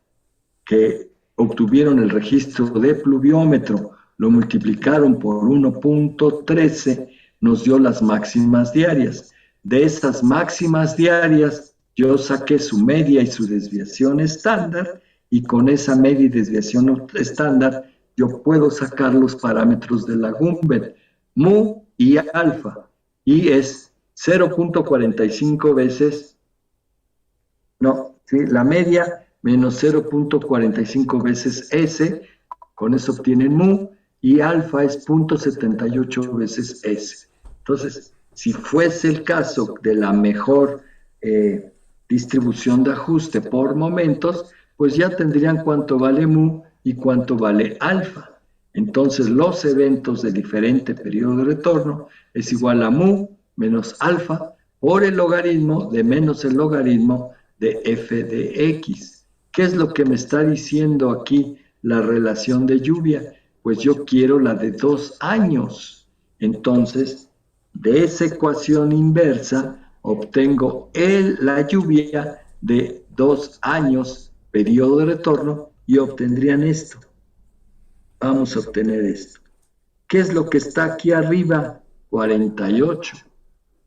que obtuvieron el registro de pluviómetro lo multiplicaron por 1.13, nos dio las máximas diarias. De esas máximas diarias, yo saqué su media y su desviación estándar, y con esa media y desviación estándar, yo puedo sacar los parámetros de la Gumbel, mu y alfa, y es 0.45 veces, no, ¿sí?, la media menos 0.45 veces S, con eso obtienen mu, y alfa es 0.78 veces S. Entonces, si fuese el caso de la mejor distribución de ajuste por momentos, pues ya tendrían cuánto vale mu y cuánto vale alfa. Entonces, los eventos de diferente periodo de retorno es igual a mu menos alfa por el logaritmo de menos el logaritmo de f de x. ¿Qué es lo que me está diciendo aquí la relación de lluvia? Pues yo quiero la de 2 años. Entonces, de esa ecuación inversa, obtengo la lluvia de 2 años, periodo de retorno, y obtendrían esto. Vamos a obtener esto. ¿Qué es lo que está aquí arriba? 48.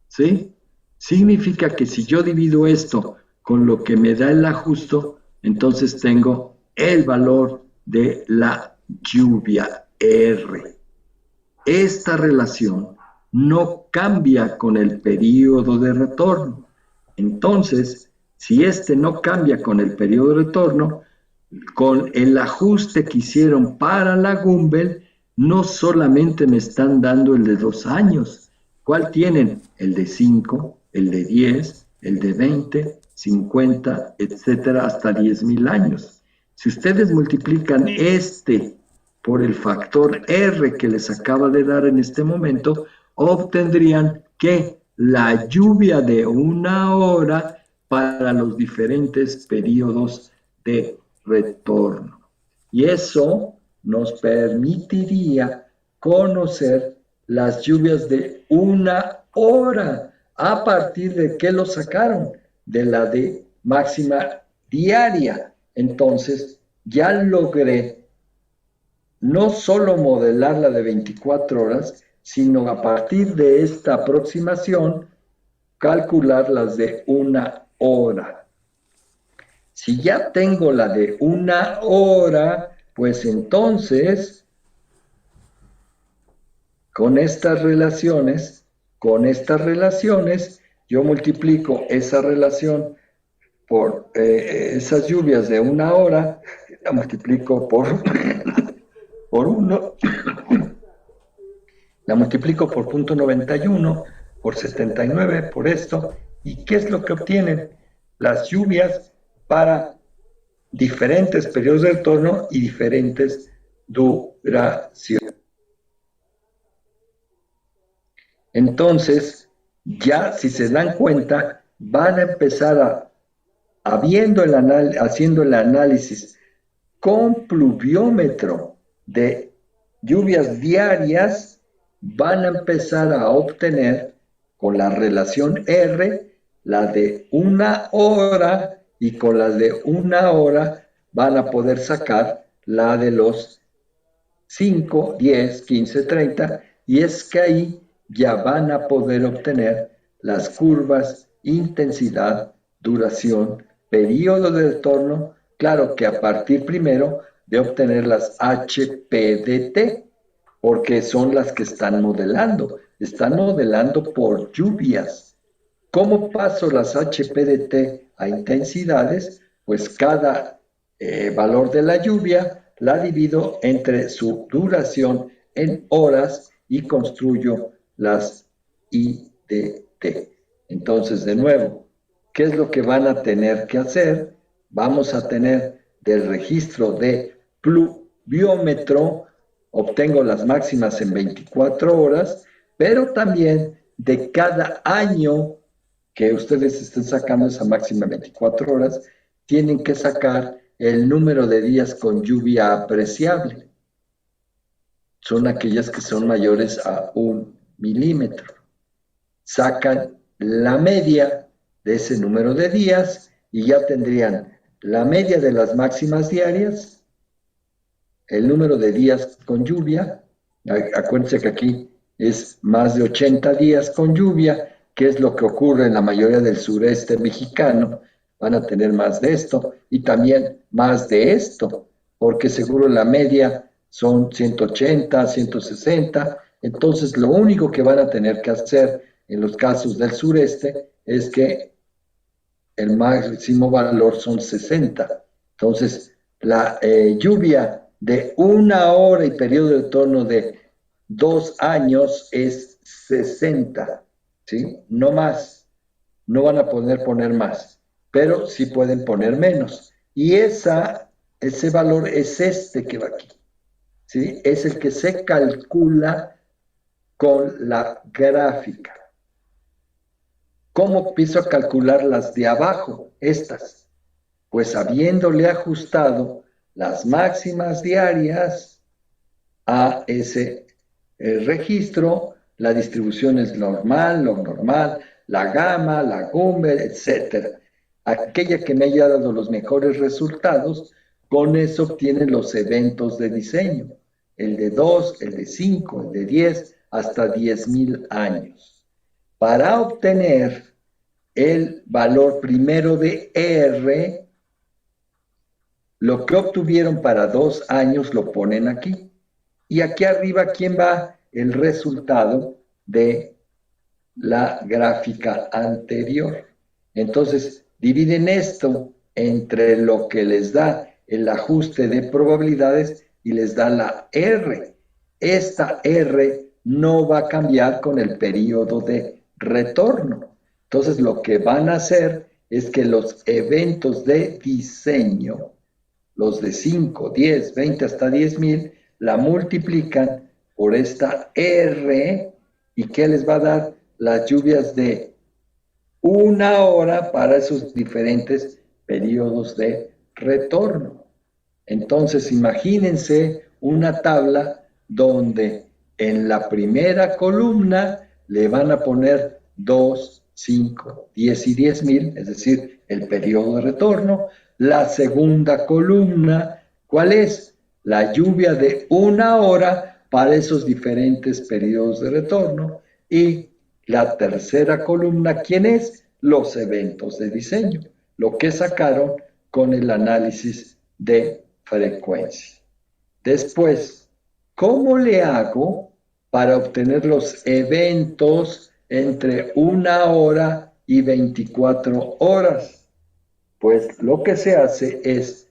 ¿Sí? Significa que si yo divido esto con lo que me da el ajusto, entonces tengo el valor de la lluvia R. Esta relación no cambia con el periodo de retorno. Entonces, si este no cambia con el periodo de retorno, con el ajuste que hicieron para la Gumbel, no solamente me están dando el de 2 años. ¿Cuál tienen? El de 5, el de 10, el de 20, 50, etcétera, hasta 10,000 años. Si ustedes multiplican este por el factor R que les acaba de dar en este momento, obtendrían que la lluvia de 1 hora para los diferentes periodos de retorno. Y eso nos permitiría conocer las lluvias de 1 hora. ¿A partir de qué lo sacaron? De la de máxima diaria. Entonces, ya logré no solo modelar la de 24 horas, sino a partir de esta aproximación, calcular las de 1 hora. Si ya tengo la de 1 hora, pues entonces, con estas relaciones, yo multiplico esa relación por esas lluvias de 1 hora, la multiplico por 1, la multiplico por 0.91, por 79, por esto, ¿y qué es lo que obtienen? Las lluvias para diferentes periodos de retorno y diferentes duraciones. Entonces, ya si se dan cuenta, van a empezar haciendo el análisis con pluviómetro de lluvias diarias, van a empezar a obtener con la relación R, la de 1 hora, y con las de 1 hora van a poder sacar la de los 5, 10, 15, 30, y es que ahí ya van a poder obtener las curvas, intensidad, duración, periodo de retorno, claro que a partir primero de obtener las HPDT, porque son las que están modelando por lluvias. ¿Cómo paso las HPDT a intensidades? Pues cada valor de la lluvia la divido entre su duración en horas y construyo las IDT. Entonces, de nuevo, ¿qué es lo que van a tener que hacer? Vamos a tener del registro de pluviómetro, obtengo las máximas en 24 horas, pero también de cada año que ustedes estén sacando esa máxima en 24 horas, tienen que sacar el número de días con lluvia apreciable. Son aquellas que son mayores a 1 milímetro. Sacan la media de ese número de días y ya tendrían la media de las máximas diarias, el número de días con lluvia. Acuérdense que aquí es más de 80 días con lluvia, que es lo que ocurre en la mayoría del sureste mexicano. Van a tener más de esto y también más de esto, porque seguro la media son 180, 160. Entonces, lo único que van a tener que hacer en los casos del sureste es que el máximo valor son 60. Entonces, la lluvia de 1 hora y periodo de retorno de 2 años es 60, ¿sí? No más, no van a poner más, pero sí pueden poner menos. Y ese valor es este que va aquí, ¿sí? Es el que se calcula con la gráfica. ¿Cómo empiezo a calcular las de abajo, estas? Pues habiéndole ajustado las máximas diarias a ese registro, la distribución es normal, log normal, la gamma, la Gumber, etc. Aquella que me haya dado los mejores resultados, con eso obtienen los eventos de diseño. El de 2, el de 5, el de 10, hasta 10,000 años. Para obtener el valor primero de R, lo que obtuvieron para 2 años lo ponen aquí. Y aquí arriba, ¿quién va? El resultado de la gráfica anterior. Entonces, dividen esto entre lo que les da el ajuste de probabilidades y les da la R. Esta R no va a cambiar con el periodo de retorno. Entonces, lo que van a hacer es que los eventos de diseño, los de 5, 10, 20 hasta 10,000, la multiplican por esta R. ¿Y qué les va a dar? Las lluvias de 1 hora para esos diferentes periodos de retorno. Entonces, imagínense una tabla donde en la primera columna le van a poner 2, 5, 10 y 10,000, es decir, el periodo de retorno. La segunda columna, ¿cuál es? La lluvia de 1 hora para esos diferentes periodos de retorno. Y la tercera columna, ¿quién es? Los eventos de diseño, lo que sacaron con el análisis de frecuencia. Después, ¿cómo le hago para obtener los eventos entre 1 hora y 24 horas? Pues lo que se hace es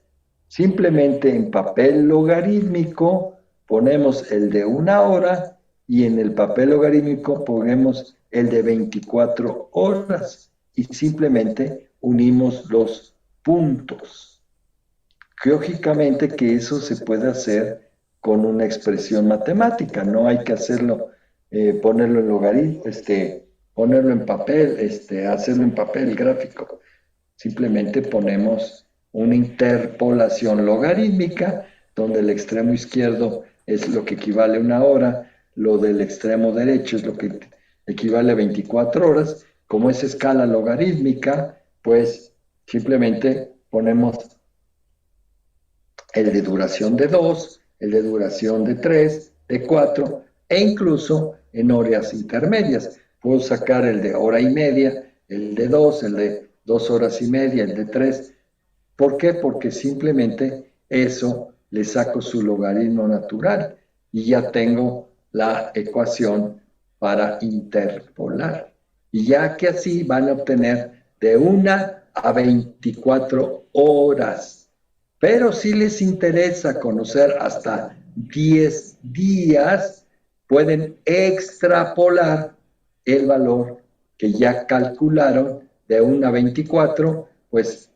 simplemente en papel logarítmico ponemos el de 1 hora y en el papel logarítmico ponemos el de 24 horas y simplemente unimos los puntos. Lógicamente que eso se puede hacer con una expresión matemática, no hay que hacerlo, ponerlo en logaritmo, ponerlo en papel, hacerlo en papel gráfico. Simplemente ponemos una interpolación logarítmica, donde el extremo izquierdo es lo que equivale a 1 hora, lo del extremo derecho es lo que equivale a 24 horas. Como es escala logarítmica, pues simplemente ponemos el de duración de 2, el de duración de 3, de 4, e incluso en horas intermedias. Puedo sacar el de hora y media, el de 2, el de 2 horas y media, el de 3. ¿Por qué? Porque simplemente eso le saco su logaritmo natural y ya tengo la ecuación para interpolar. Y ya que así van a obtener de 1 a 24 horas. Pero si les interesa conocer hasta 10 días, pueden extrapolar el valor que ya calcularon de 1 a 24, pues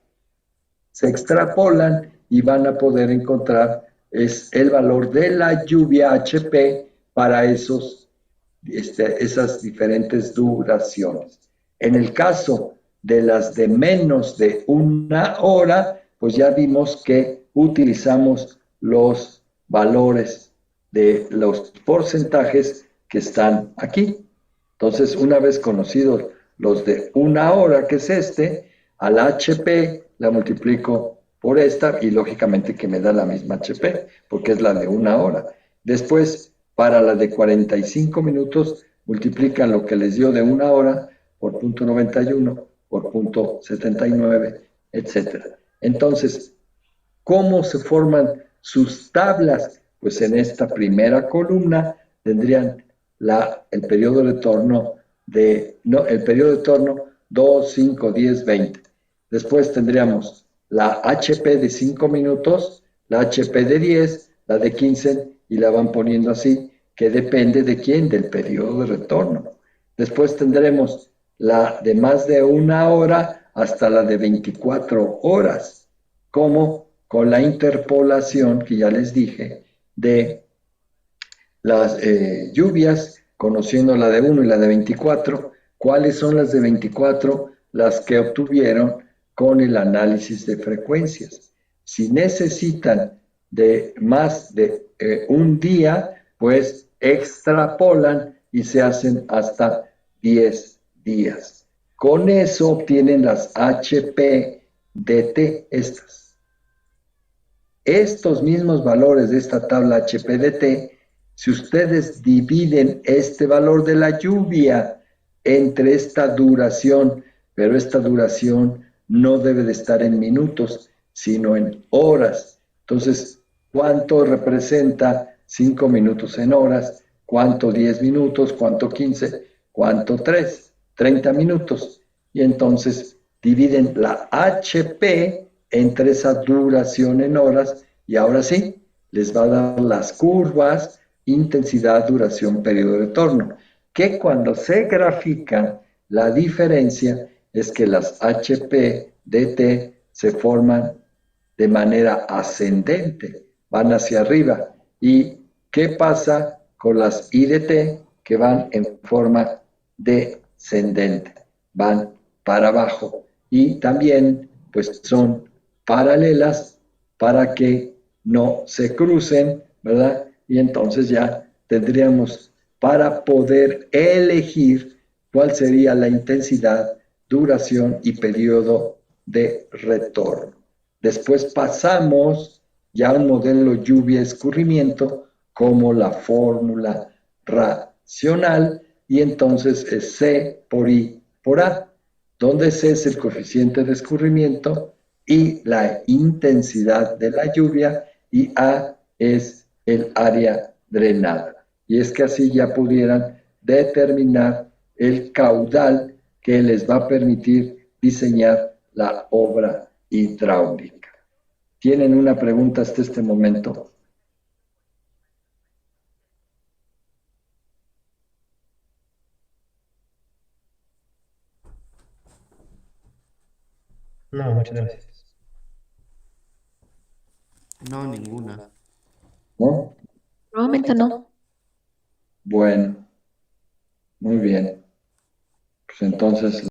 se extrapolan y van a poder encontrar el valor de la lluvia HP para esas diferentes duraciones. En el caso de las de menos de 1 hora, pues ya vimos que utilizamos los valores de los porcentajes que están aquí. Entonces, una vez conocidos los de 1 hora, que es a la HP la multiplico por esta y lógicamente que me da la misma HP, porque es la de 1 hora. Después, para la de 45 minutos, multiplican lo que les dio de 1 hora por 0.91, por 0.79, etc. Entonces, ¿cómo se forman sus tablas? Pues en esta primera columna tendrían el periodo de retorno el periodo de retorno 2, 5, 10, 20. Después tendríamos la HP de 5 minutos, la HP de 10, la de 15 y la van poniendo así, que depende de quién, del periodo de retorno. Después tendremos la de más de 1 hora hasta la de 24 horas, como con la interpolación que ya les dije de las lluvias, conociendo la de 1 y la de 24. ¿Cuáles son las de 24? Las que obtuvieron con el análisis de frecuencias. Si necesitan de más de un día, pues extrapolan y se hacen hasta 10 días. Con eso obtienen las HPDT estas. Estos mismos valores de esta tabla HPDT, si ustedes dividen este valor de la lluvia entre esta duración, pero esta duración no debe de estar en minutos, sino en horas. Entonces, ¿cuánto representa 5 minutos en horas? ¿Cuánto 10 minutos? ¿Cuánto 15? ¿Cuánto 3? 30 minutos. Y entonces dividen la HP entre esa duración en horas y ahora sí, les va a dar las curvas, intensidad, duración, periodo de retorno, que cuando se grafica, la diferencia es que las HPDT se forman de manera ascendente, van hacia arriba. ¿Y qué pasa con las IDT que van en forma descendente? Van para abajo y también pues son paralelas para que no se crucen, ¿verdad? Y entonces ya tendríamos para poder elegir cuál sería la intensidad, duración y periodo de retorno. Después pasamos ya a un modelo lluvia-escurrimiento como la fórmula racional y entonces es C por I por A, donde C es el coeficiente de escurrimiento y la intensidad de la lluvia y A es el área drenada. Y es que así ya pudieran determinar el caudal que les va a permitir diseñar la obra hidráulica. ¿Tienen una pregunta hasta este momento? No, muchas gracias. No, ninguna. ¿No? Nuevamente no. Bueno, muy bien. Pues entonces